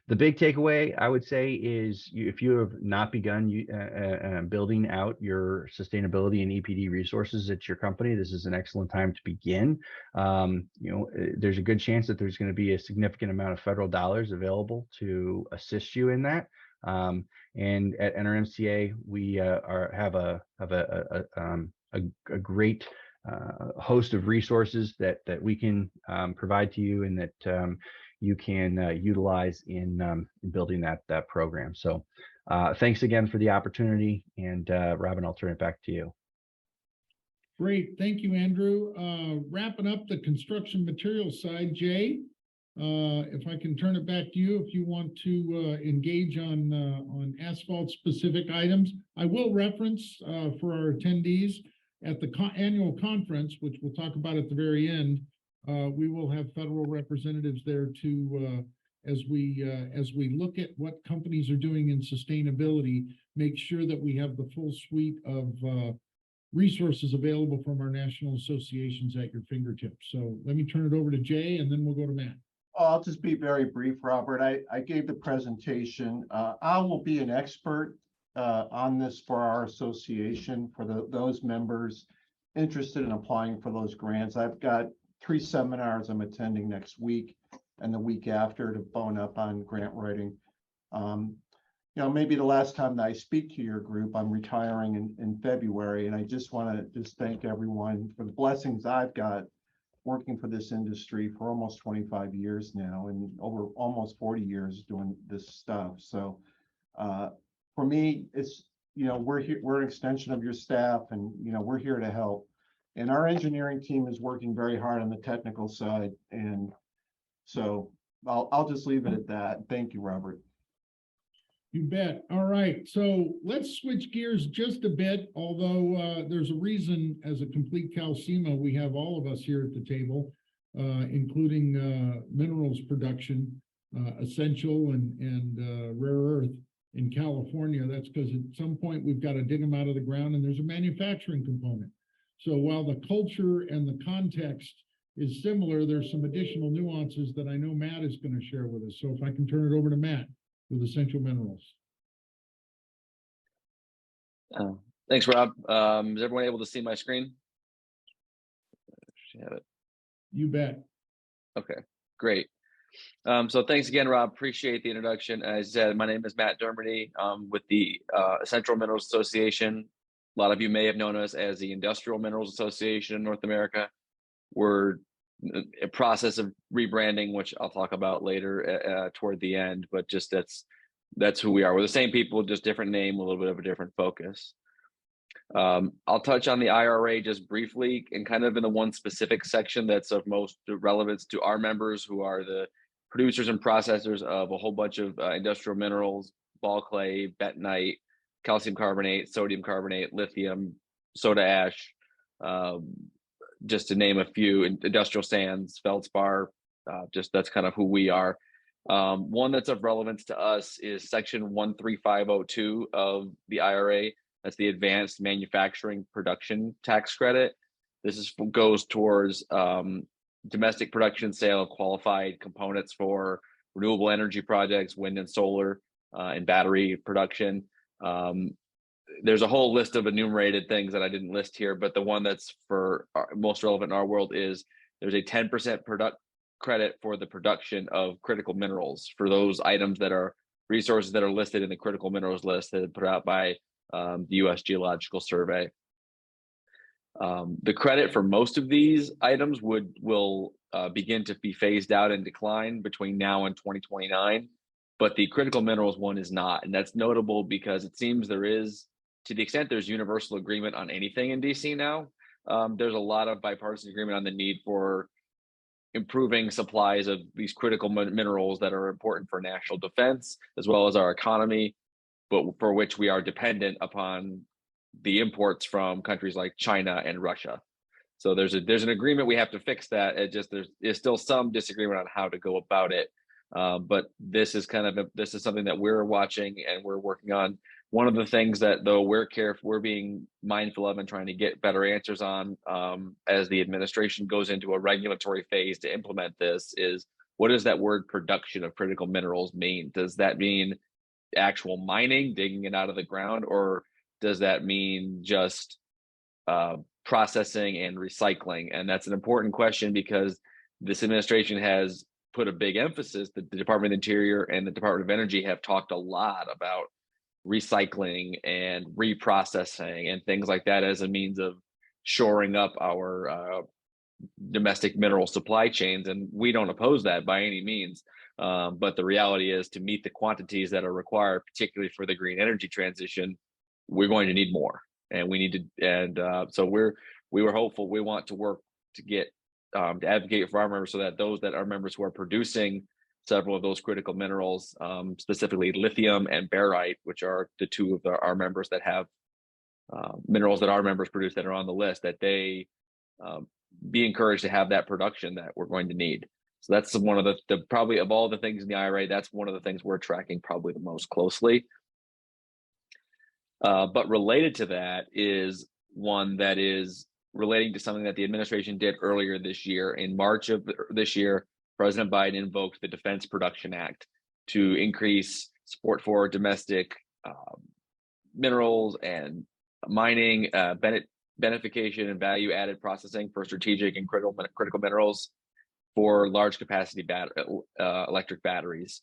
The big takeaway, I would say, is if you have not begun building out your sustainability and EPD resources at your company, this is an excellent time to begin. There's a good chance that there's going to be a significant amount of federal dollars available to assist you in that. And at NRMCA, we have a great host of resources that we can provide to you, and that you can utilize in building that program. So thanks again for the opportunity, and Robin, I'll turn it back to you. Great, thank you, Andrew. Wrapping up the construction materials side, Jay, if I can turn it back to you, if you want to engage on asphalt specific items. I will reference for our attendees at the annual conference, which we'll talk about at the very end. We will have federal representatives there to as we look at what companies are doing in sustainability, make sure that we have the full suite of resources available from our national associations at your fingertips. So let me turn it over to Jay, and then we'll go to Matt. I'll just be very brief, Robert. I gave the presentation. I will be an expert on this for our association, for those members interested in applying for those grants. I've got 3 seminars I'm attending next week and the week after to bone up on grant writing. You know, maybe the last time that I speak to your group, I'm retiring in February, and I just want to thank everyone for the blessings I've got working for this industry for almost 25 years now, and over almost 40 years doing this stuff. So for me, it's, you know, we're here, we're an extension of your staff, and, you know, we're here to help. And our engineering team is working very hard on the technical side. And so I'll just leave it at that. Thank you, Robert. You bet. All right, so let's switch gears just a bit, although there's a reason as a complete CalCIMA, we have all of us here at the table, including minerals production, essential and rare earth in California. That's because at some point we've got to dig them out of the ground, and there's a manufacturing component. So while the culture and the context is similar, there's some additional nuances that I know Matt is going to share with us. So if I can turn it over to Matt with essential minerals. Thanks, Rob. Is everyone able to see my screen? Have it. You bet. Okay, great. So thanks again, Rob. Appreciate the introduction. As I said, my name is Matt Dermody with the Essential Minerals Association. A lot of you may have known us as the Industrial Minerals Association in North America. We're in a process of rebranding, which I'll talk about later toward the end, but just that's who we are. We're the same people, just different name, a little bit of a different focus. I'll touch on the IRA just briefly and kind of in the one specific section that's of most relevance to our members, who are the producers and processors of a whole bunch of industrial minerals, ball clay, bentonite, calcium carbonate, sodium carbonate, lithium, soda ash, just to name a few, industrial sands, feldspar, just that's kind of who we are. One that's of relevance to us is section 13502 of the IRA. That's the Advanced Manufacturing Production Tax Credit. This goes towards domestic production sale of qualified components for renewable energy projects, wind and solar, and battery production. There's a whole list of enumerated things that I didn't list here, but the one that's most relevant in our world is there's a 10% credit for the production of critical minerals for those items that are resources that are listed in the critical minerals list that are put out by the U.S. Geological Survey. The credit for most of these items will begin to be phased out and decline between now and 2029, but the critical minerals one is not, and that's notable because it seems there is, to the extent there's universal agreement on anything in DC now, there's a lot of bipartisan agreement on the need for improving supplies of these critical minerals that are important for national defense as well as our economy, but for which we are dependent upon the imports from countries like China and Russia. So there's an agreement, we have to fix that. There's still some disagreement on how to go about it. But this is something that we're watching and we're working on. One of the things that though we're being mindful of and trying to get better answers on as the administration goes into a regulatory phase to implement this is, what does that word production of critical minerals mean? Does that mean actual mining, digging it out of the ground, or does that mean just processing and recycling? And that's an important question because this administration has put a big emphasis, the Department of Interior and the Department of Energy have talked a lot about recycling and reprocessing and things like that as a means of shoring up our domestic mineral supply chains. And we don't oppose that by any means. But the reality is, to meet the quantities that are required, particularly for the green energy transition, we're going to need more. And we need to, so we're we were hopeful. We want to work to get to advocate for our members so that those that are members who are producing several of those critical minerals, specifically lithium and barite, which are the two of our members that have minerals that our members produce that are on the list, that they be encouraged to have that production that we're going to need. So that's one of the probably of all the things in the IRA, that's one of the things we're tracking probably the most closely. But related to that is one that is relating to something that the administration did earlier this year. In March of this year, President Biden invoked the Defense Production Act to increase support for domestic minerals and mining, beneficiation and value added processing for strategic and critical minerals for large capacity electric batteries.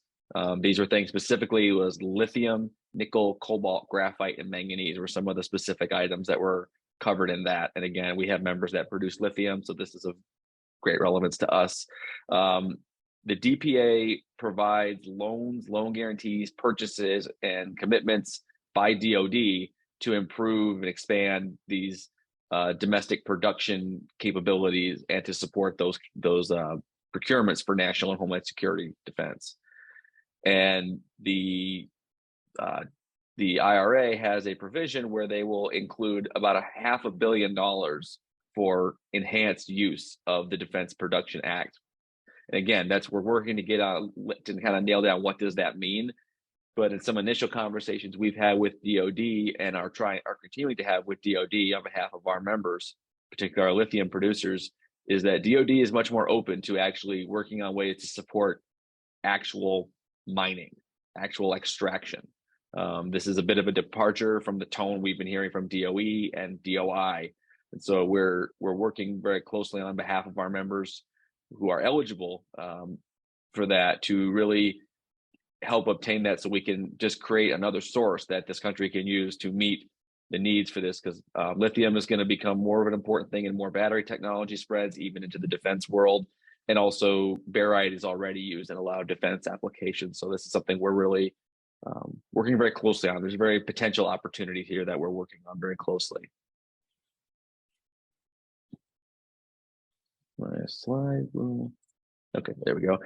These were things specifically was lithium, nickel, cobalt, graphite, and manganese were some of the specific items that were covered in that. And again, we have members that produce lithium, so this is of great relevance to us. The DPA provides loans, loan guarantees, purchases, and commitments by DoD to improve and expand these domestic production capabilities and to support those procurements for national and homeland security defense. And the IRA has a provision where they will include about $500 million for enhanced use of the Defense Production Act. And again, we're working to get on to kind of nail down what does that mean. But in some initial conversations we've had with DoD and are continuing to have with DoD on behalf of our members, particularly our lithium producers, is that DoD is much more open to actually working on ways to support actual mining, actual extraction. This is a bit of a departure from the tone we've been hearing from DOE and DOI. And so we're working very closely on behalf of our members who are eligible for that to really help obtain that so we can just create another source that this country can use to meet the needs for this, because lithium is going to become more of an important thing and more battery technology spreads even into the defense world. And also barite is already used in a lot of defense applications. So this is something we're really working very closely on. There's a very potential opportunity here that we're working on very closely. My slide will. Okay, there we go.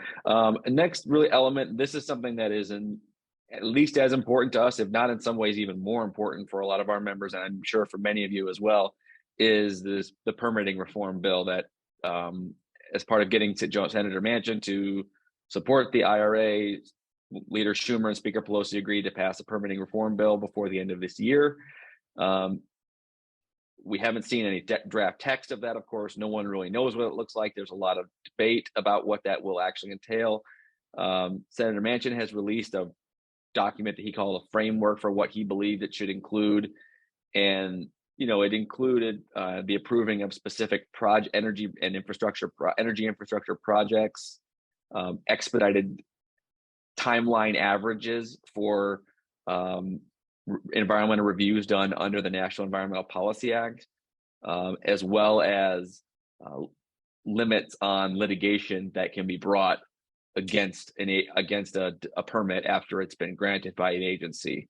Next really element, this is something that is at least as important to us, if not in some ways even more important for a lot of our members, and I'm sure for many of you as well, is the permitting reform bill that as part of getting to Senator Manchin to support the IRA, Leader Schumer and Speaker Pelosi agreed to pass a permitting reform bill before the end of this year. We haven't seen any draft text of that, of course. No one really knows what it looks like. There's a lot of debate about what that will actually entail. Senator Manchin has released a document that he called a framework for what he believed it should include. And, it included the approving of specific energy infrastructure projects, expedited timeline averages for environmental reviews done under the National Environmental Policy Act, as well as limits on litigation that can be brought against a permit after it's been granted by an agency.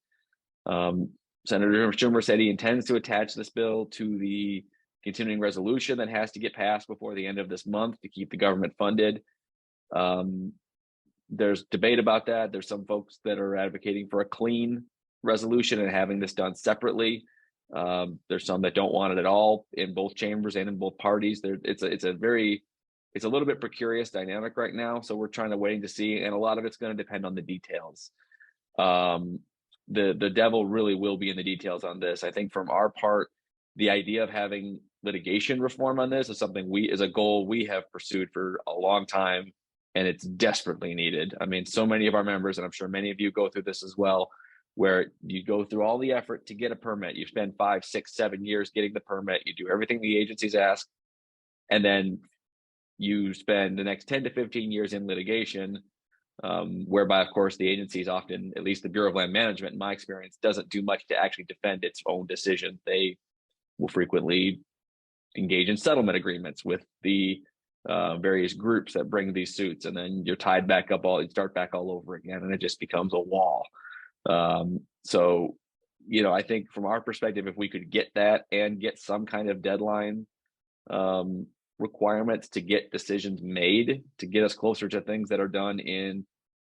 Senator Schumer said he intends to attach this bill to the continuing resolution that has to get passed before the end of this month to keep the government funded. There's debate about that. There's some folks that are advocating for a clean resolution and having this done separately. There's some that don't want it at all in both chambers and in both parties. It's a little bit precarious dynamic right now. So we're waiting to see, and a lot of it's going to depend on the details. The devil really will be in the details on this. I think from our part, the idea of having litigation reform on this is something is a goal we have pursued for a long time, and it's desperately needed. I mean, so many of our members, and I'm sure many of you go through this as well, where you go through all the effort to get a permit. You spend 5, 6, 7 years getting the permit. You do everything the agencies ask, and then you spend the next 10 to 15 years in litigation, whereby, of course, the agencies often, at least the Bureau of Land Management, in my experience, doesn't do much to actually defend its own decision. They will frequently engage in settlement agreements with the various groups that bring these suits, and then you're tied back up you start back all over again, and it just becomes a wall. So, I think from our perspective, if we could get that and get some kind of deadline requirements to get decisions made to get us closer to things that are done in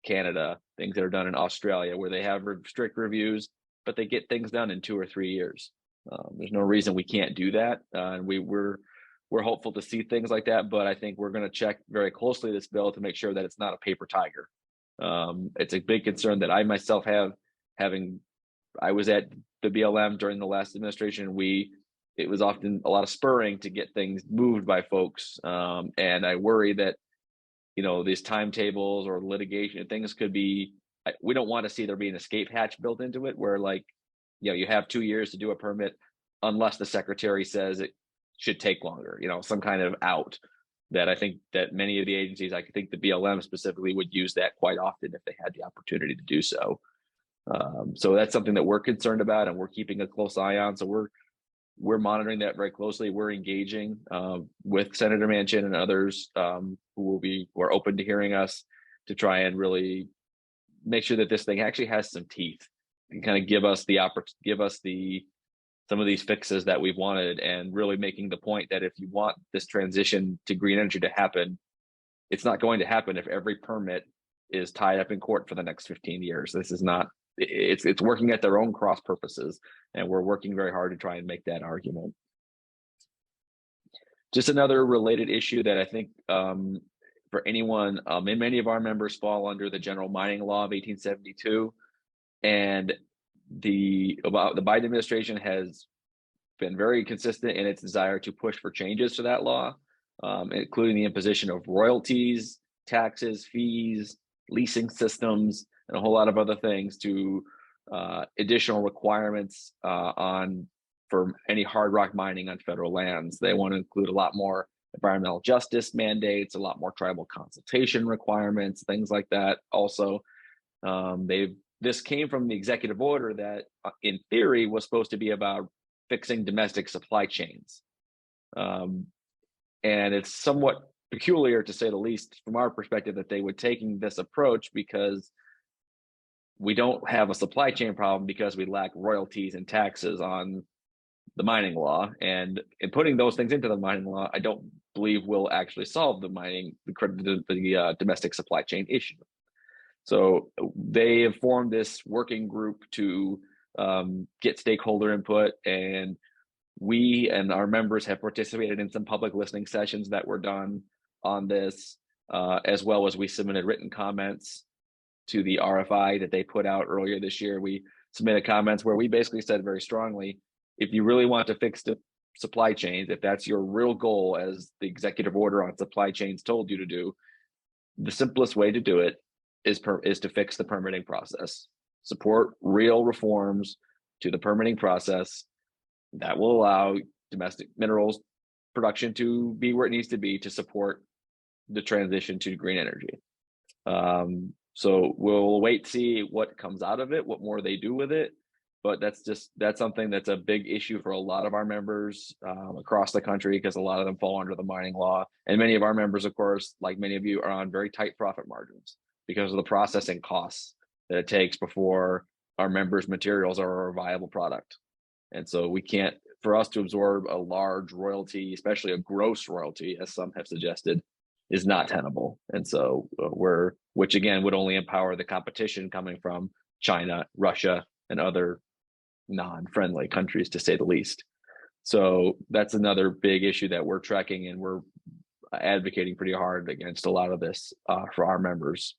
Canada, things that are done in Australia, where they have strict reviews, but they get things done in 2 or 3 years. There's no reason we can't do that, and we're hopeful to see things like that. But I think we're going to check very closely this bill to make sure that it's not a paper tiger. It's a big concern that I myself have. I was at the BLM during the last administration. It was often a lot of spurring to get things moved by folks, and I worry that these timetables or litigation things could be. We don't want to see there be an escape hatch built into it, where you have 2 years to do a permit, unless the secretary says it should take longer. Some kind of out. That I think that many of the agencies, I think the BLM specifically, would use that quite often if they had the opportunity to do so. So that's something that we're concerned about, and we're keeping a close eye on. So we're monitoring that very closely. We're engaging with Senator Manchin and others who are open to hearing us, to try and really make sure that this thing actually has some teeth and kind of give us some of these fixes that we've wanted, and really making the point that if you want this transition to green energy to happen, it's not going to happen if every permit is tied up in court for the next 15 years. This is not, it's working at their own cross purposes, and we're working very hard to try and make that argument. Just another related issue that I think for anyone, and many of our members fall under the General Mining Law of 1872, and the Biden administration has been very consistent in its desire to push for changes to that law, including the imposition of royalties, taxes, fees, leasing systems, and a whole lot of other things, to additional requirements for any hard rock mining on federal lands. They want to include a lot more environmental justice mandates, a lot more tribal consultation requirements, things like that. Also, this came from the executive order that, in theory, was supposed to be about fixing domestic supply chains. And it's somewhat peculiar, to say the least, from our perspective, that they would taking this approach, because we don't have a supply chain problem because we lack royalties and taxes on the mining law. And in putting those things into the mining law, I don't believe will actually solve the domestic supply chain issue. So they have formed this working group to get stakeholder input, and we and our members have participated in some public listening sessions that were done on this, as well as we submitted written comments to the RFI that they put out earlier this year. We submitted comments where we basically said very strongly, if you really want to fix the supply chains, if that's your real goal, as the executive order on supply chains told you to do, the simplest way to do it is to fix the permitting process. Support real reforms to the permitting process that will allow domestic minerals production to be where it needs to be to support the transition to green energy. So we'll wait to see what comes out of it, what more they do with it. But that's something that's a big issue for a lot of our members across the country, because a lot of them fall under the mining law. And many of our members, of course, like many of you, are on very tight profit margins because of the processing costs that it takes before our members' materials are a viable product. And so for us to absorb a large royalty, especially a gross royalty, as some have suggested, is not tenable. And so which again would only empower the competition coming from China, Russia, and other non-friendly countries, to say the least. So that's another big issue that we're tracking, and we're advocating pretty hard against a lot of this for our members.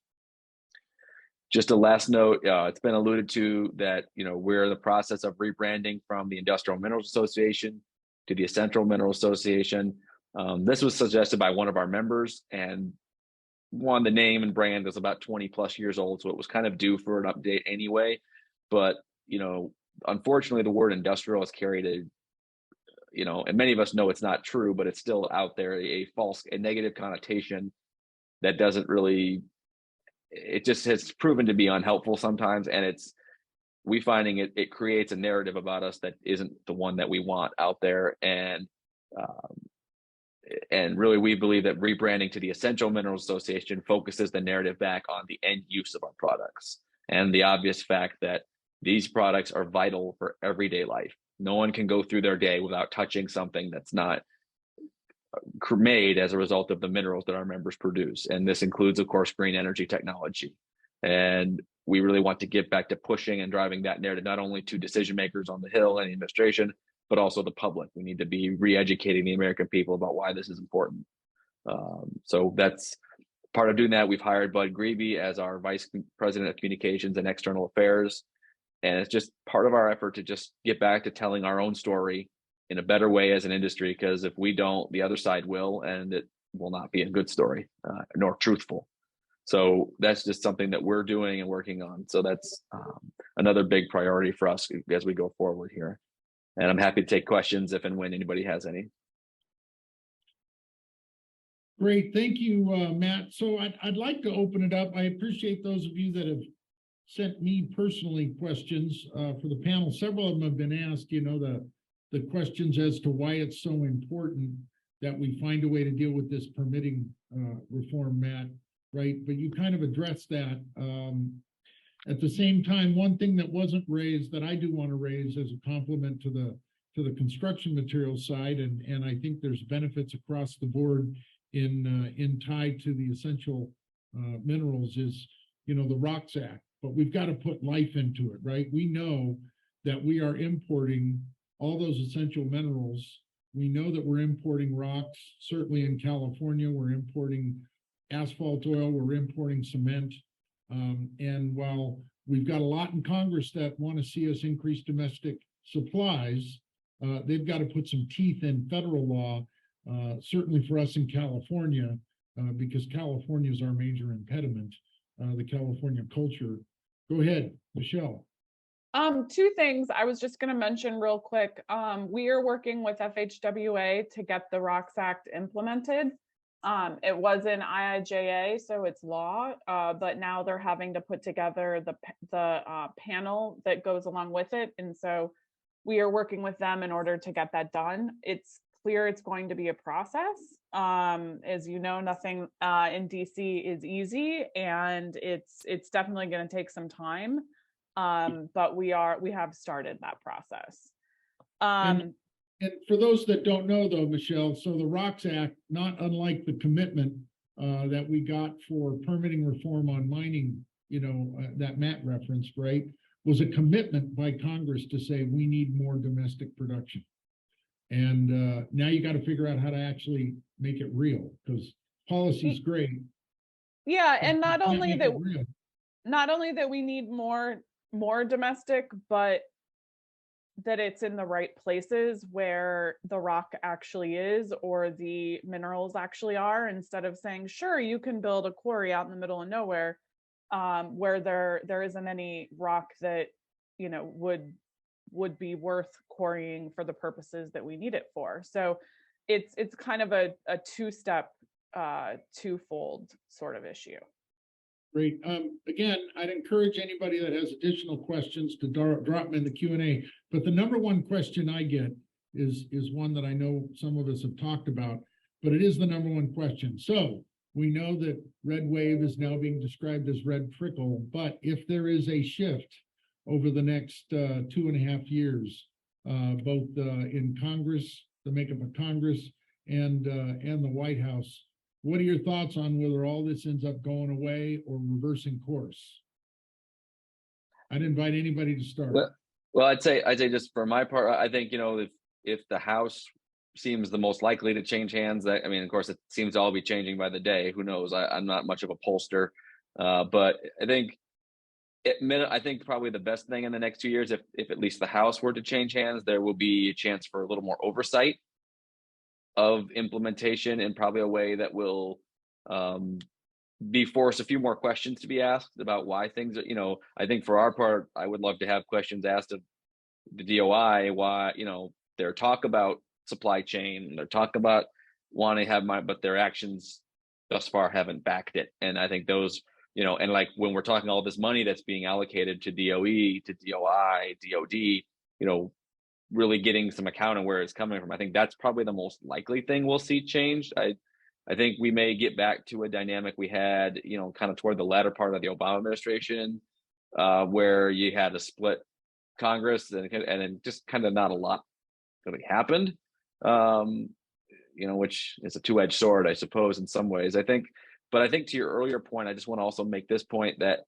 Just a last note, it's been alluded to that we're in the process of rebranding from the Industrial Minerals Association to the Essential Minerals Association. This was suggested by one of our members, and the name and brand is about 20 plus years old, so it was kind of due for an update anyway. But unfortunately, the word industrial is carried and many of us know it's not true, but it's still out there, a negative connotation that doesn't really. It just has proven to be unhelpful sometimes, and we finding it creates a narrative about us that isn't the one that we want out there. And really, we believe that rebranding to the Essential Minerals Association focuses the narrative back on the end use of our products, and the obvious fact that these products are vital for everyday life. No one can go through their day without touching something that's not made as a result of the minerals that our members produce. And this includes, of course, green energy technology. And we really want to get back to pushing and driving that narrative, not only to decision makers on the Hill and the administration, but also the public. We need to be re-educating the American people about why this is important. So that's part of doing that. We've hired Bud Grebe as our Vice President of Communications and External Affairs. And it's just part of our effort to just get back to telling our own story in a better way as an industry, because if we don't, the other side will, and it will not be a good story, nor truthful. So that's just something that we're doing and working on. So that's another big priority for us as we go forward here. And I'm happy to take questions if and when anybody has any. Great, thank you, Matt. So I'd like to open it up. I appreciate those of you that have sent me personally questions for the panel. Several of them have been asked, you know, the questions as to why it's so important that we find a way to deal with this permitting reform, Matt, right? But you kind of addressed that. At the same time, one thing that wasn't raised that I do want to raise as a compliment to the construction materials side, and I think there's benefits across the board in tied to the essential minerals, is, you know, the ROCKS Act. But we've got to put life into it, right? We know that we are importing all those essential minerals. We know that we're importing rocks. Certainly in California, we're importing asphalt oil, we're importing cement. And while we've got a lot in Congress that want to see us increase domestic supplies, they've got to put some teeth in federal law, certainly for us in California, because California is our major impediment, the California culture. Go ahead, Michelle. Two things I was just going to mention real quick. We are working with FHWA to get the ROCKS Act implemented. It was in IIJA, so it's law, but now they're having to put together the panel that goes along with it. And so we are working with them in order to get that done. It's clear it's going to be a process. As you know, nothing in DC is easy, and it's definitely going to take some time. But we have started that process. And for those that don't know, though, Michelle, so the ROCKS Act, not unlike the commitment that we got for permitting reform on mining, you know, that Matt referenced, right, was a commitment by Congress to say we need more domestic production. And now you got to figure out how to actually make it real, because policy's great. Yeah, and not only that we need more domestic, but that it's in the right places where the rock actually is, or the minerals actually are, instead of saying, sure, you can build a quarry out in the middle of nowhere, where there isn't any rock that, you know, would be worth quarrying for the purposes that we need it for. So it's kind of a two-step, twofold sort of issue. Great. Again, I'd encourage anybody that has additional questions to drop them in the Q&A. But the number one question I get is one that I know some of us have talked about, but it is the number one question. So we know that red wave is now being described as red trickle, but if there is a shift over the next 2.5 years, both in Congress, the makeup of Congress, and the White House, what are your thoughts on whether all this ends up going away or reversing course? I'd invite anybody to start. Well, I'd say just for my part, I think, you know, if the House seems the most likely to change hands, I mean, of course, it seems to all be changing by the day. Who knows? I'm not much of a pollster, but I think probably the best thing in the next 2 years, if at least the House were to change hands, there will be a chance for a little more oversight of implementation, in probably a way that will force a few more questions to be asked about why things are, you know, I think for our part, I would love to have questions asked of the DOI, why, you know, their talk about supply chain, their talk about wanting to have but their actions thus far haven't backed it. And I think those, you know, and like when we're talking all this money that's being allocated to DOE, to DOI, DOD, you know, really getting some account of where it's coming from. I think that's probably the most likely thing we'll see changed. I think we may get back to a dynamic we had, you know, kind of toward the latter part of the Obama administration, where you had a split Congress and then just kind of not a lot really happened. which is a two-edged sword, I suppose, in some ways. But I think to your earlier point, I just want to also make this point that,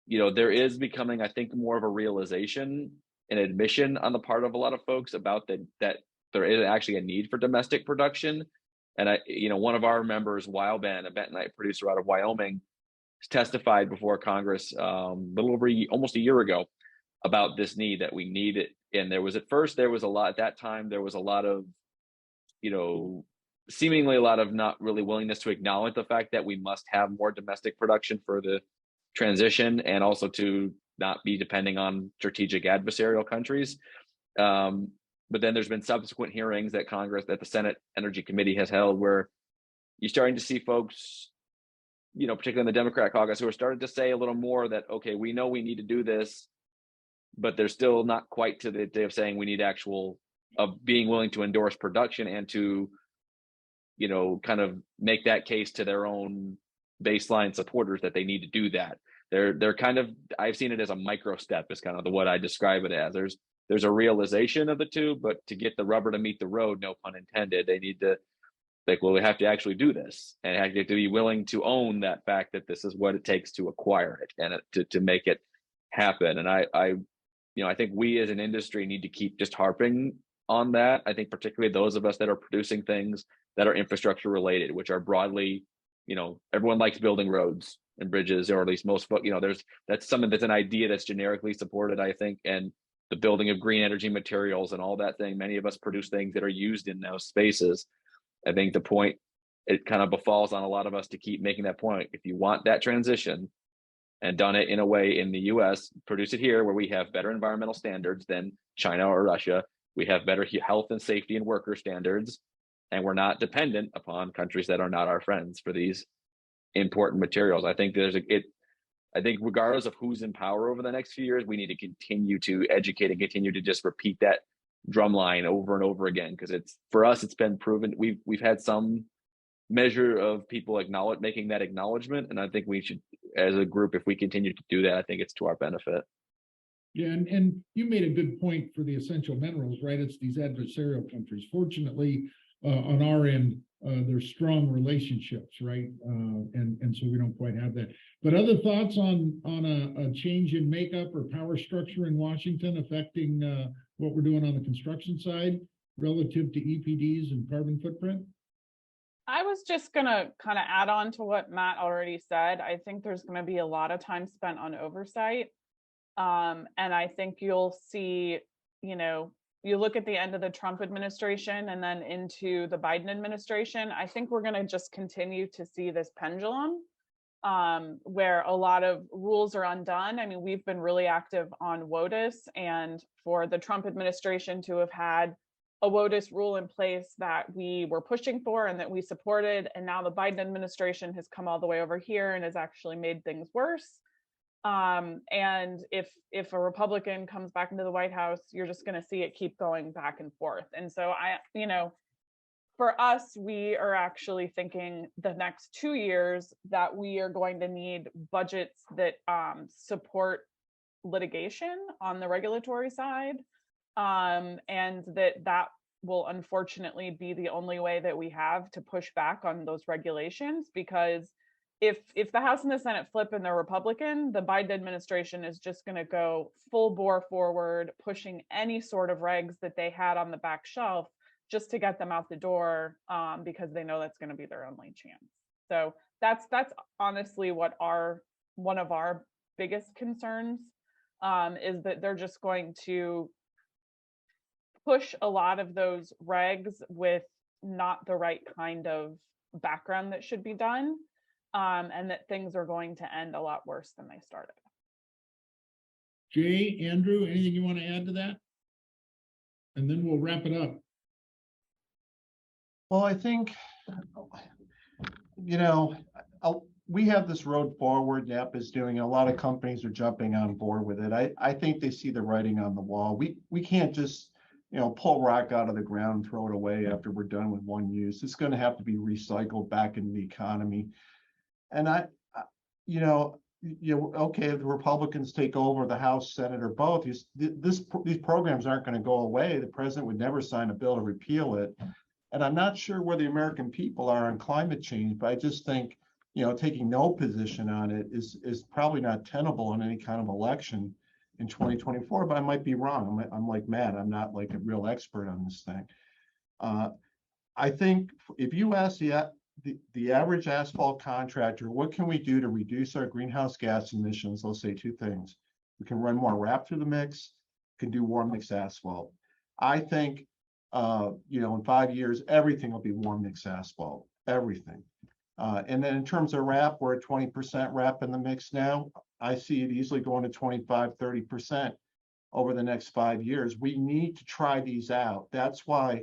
there is becoming, I think, more of a realization and admission on the part of a lot of folks about that there is actually a need for domestic production. And one of our members, Wildman, a bentonite producer out of Wyoming, testified before Congress a little over almost a year ago about this need, that we need it. And there was a lot at that time, there was a lot of, seemingly a lot of not really willingness to acknowledge the fact that we must have more domestic production for the transition, and also to not be depending on strategic adversarial countries. But then there's been subsequent hearings that the Senate Energy Committee has held, where you're starting to see folks, particularly in the Democrat caucus, who are starting to say a little more that, okay, we know we need to do this, but they're still not quite to the day of saying we need of being willing to endorse production and to, kind of make that case to their own baseline supporters that they need to do that. They're kind of, I've seen it as a micro step, is kind of what I describe it as. There's a realization of the two, but to get the rubber to meet the road, no pun intended, they need to, we have to actually do this, and have to be willing to own that fact that this is what it takes to acquire it and to make it happen. And I think we as an industry need to keep just harping on that. I think particularly those of us that are producing things that are infrastructure related, which are broadly, everyone likes building roads and bridges, or at least most, that's something that's an idea that's generically supported, I think, and the building of green energy materials and all that thing. Many of us produce things that are used in those spaces. I think the point, it kind of befalls on a lot of us to keep making that point. If you want that transition, and done it in a way in the US, produce it here where we have better environmental standards than China or Russia. We have better health and safety and worker standards, and we're not dependent upon countries that are not our friends for these important materials. I think I think regardless of who's in power over the next few years, we need to continue to educate and continue to just repeat that drum line over and over again, because for us, it's been proven. We've had some measure of people making that acknowledgement, and I think we should, as a group, if we continue to do that, I think it's to our benefit. Yeah, and you made a good point for the essential minerals, right? It's these adversarial countries. Fortunately, on our end, there's strong relationships, right? And so we don't quite have that. But other thoughts on a change in makeup or power structure in Washington affecting what we're doing on the construction side relative to EPDs and carbon footprint? I was just going to kind of add on to what Matt already said. I think there's going to be a lot of time spent on oversight. And I think you'll see, you look at the end of the Trump administration and then into the Biden administration, I think we're going to just continue to see this pendulum where a lot of rules are undone. I mean, we've been really active on WOTUS, and for the Trump administration to have had a WOTUS rule in place that we were pushing for and that we supported, and now the Biden administration has come all the way over here and has actually made things worse. And if a Republican comes back into the White House, you're just going to see it keep going back and forth. And so for us, we are actually thinking the next 2 years that we are going to need budgets that support litigation on the regulatory side. And that will unfortunately be the only way that we have to push back on those regulations, because if the House and the Senate flip and they're Republican, the Biden administration is just going to go full bore forward, pushing any sort of regs that they had on the back shelf just to get them out the door, because they know that's going to be their only chance. So that's honestly what one of our biggest concerns is, that they're just going to push a lot of those regs with not the right kind of background that should be done, and that things are going to end a lot worse than they started. Jay, Andrew, anything you want to add to that? And then we'll wrap it up. Well, I think, we have this road forward NAPA is doing, a lot of companies are jumping on board with it. I think they see the writing on the wall. We can't just, pull rock out of the ground and throw it away after we're done with one use. It's going to have to be recycled back into the economy. And okay, if the Republicans take over the House, Senate, or both, these programs aren't going to go away. The president would never sign a bill to repeal it. And I'm not sure where the American people are on climate change, but I just think, taking no position on it is probably not tenable in any kind of election in 2024, but I might be wrong. I'm like Matt, I'm not like a real expert on this thing. I think if you ask the average asphalt contractor, what can we do to reduce our greenhouse gas emissions? They'll say two things. We can run more RAP through the mix, can do warm mix asphalt. I think, in 5 years, everything will be warm mix asphalt, everything. And then in terms of RAP, we're at 20% RAP in the mix now. I see it easily going to 25, 30% over the next 5 years. We need to try these out. That's why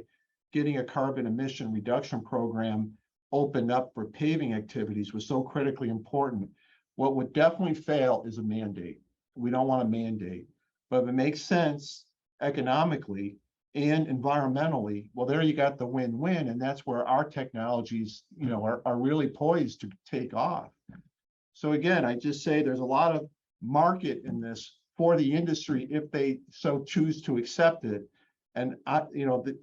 getting a carbon emission reduction program opened up for paving activities was so critically important. What would definitely fail is a mandate. We don't want a mandate, but if it makes sense economically and environmentally, well, there you got the win-win, and that's where our technologies, are really poised to take off. So again, I just say there's a lot of market in this for the industry if they so choose to accept it. And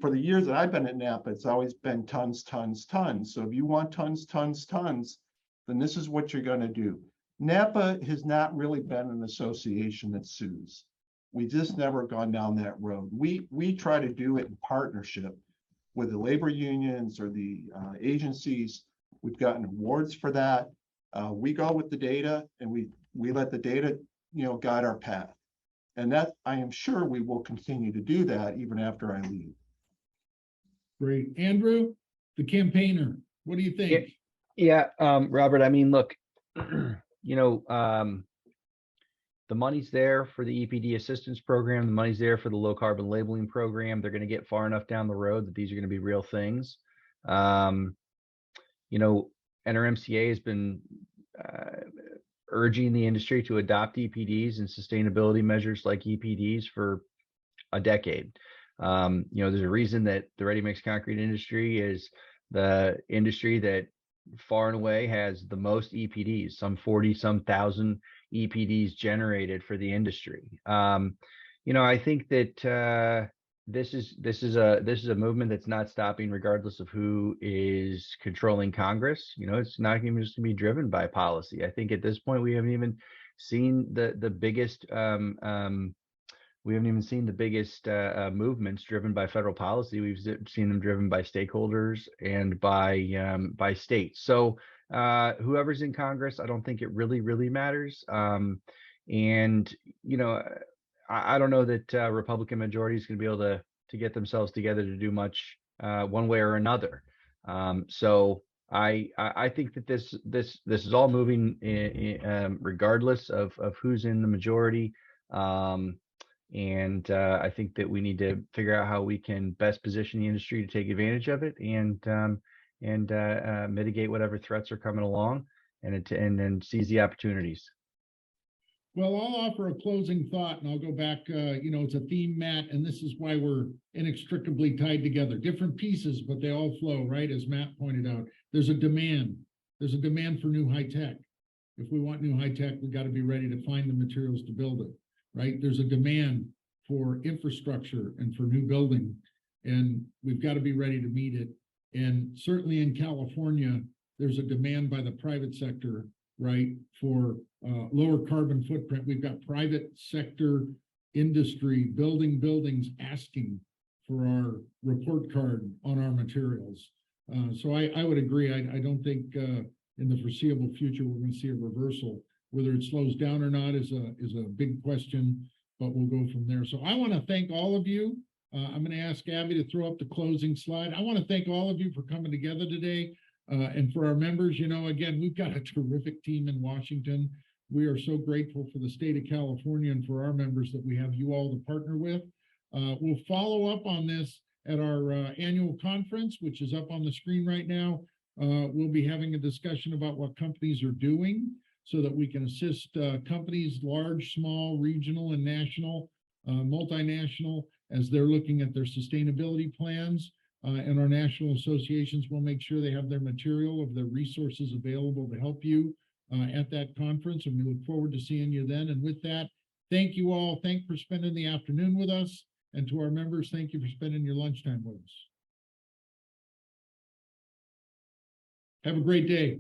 for the years that I've been at NAPA, it's always been tons, tons, tons. So if you want tons, tons, tons, then this is what you're going to do. NAPA has not really been an association that sues. We just never gone down that road. We try to do it in partnership with the labor unions or the agencies. We've gotten awards for that. We go with the data, and we let the data, guide our path. And that, I am sure we will continue to do that even after I leave. Great. Andrew, the campaigner, what do you think? Yeah, Robert, I mean, look, the money's there for the EPD assistance program. The money's there for the low carbon labeling program. They're going to get far enough down the road that these are going to be real things. NRMCA has been urging the industry to adopt EPDs and sustainability measures like EPDs for a decade. There's a reason that the ready-mix concrete industry is the industry that far and away has the most EPDs, some 40-some thousand EPDs generated for the industry. I think that this is a movement that's not stopping regardless of who is controlling Congress. It's not even just going to be driven by policy. I think at this point we haven't even seen the biggest movements driven by federal policy. We've seen them driven by stakeholders and by states. So whoever's in Congress, I don't think it really matters. I don't know that Republican majority is going to be able to get themselves together to do much one way or another. So I think that this is all moving regardless of who's in the majority. And I think that we need to figure out how we can best position the industry to take advantage of it and mitigate whatever threats are coming along and then seize the opportunities. Well, I'll offer a closing thought, and I'll go back. It's a theme, Matt, and this is why we're inextricably tied together. Different pieces, but they all flow, right? As Matt pointed out, there's a demand. There's a demand for new high tech. If we want new high tech, we got to be ready to find the materials to build it, right? There's a demand for infrastructure and for new building, and we've got to be ready to meet it. And certainly in California, there's a demand by the private sector, right, for lower carbon footprint. We've got private sector industry building buildings asking for our report card on our materials. So I would agree. I don't think in the foreseeable future we're going to see a reversal. Whether it slows down or not is a big question, but we'll go from there. So I want to thank all of you. I'm going to ask Abby to throw up the closing slide. I want to thank all of you for coming together today. And for our members, again, we've got a terrific team in Washington. We are so grateful for the state of California and for our members that we have you all to partner with. We'll follow up on this at our annual conference, which is up on the screen right now. We'll be having a discussion about what companies are doing so that we can assist companies, large, small, regional, and national, multinational, as they're looking at their sustainability plans. And our national associations will make sure they have their material of their resources available to help you at that conference. And we look forward to seeing you then. And with that, thank you all. Thank you for spending the afternoon with us. And to our members, thank you for spending your lunchtime with us. Have a great day.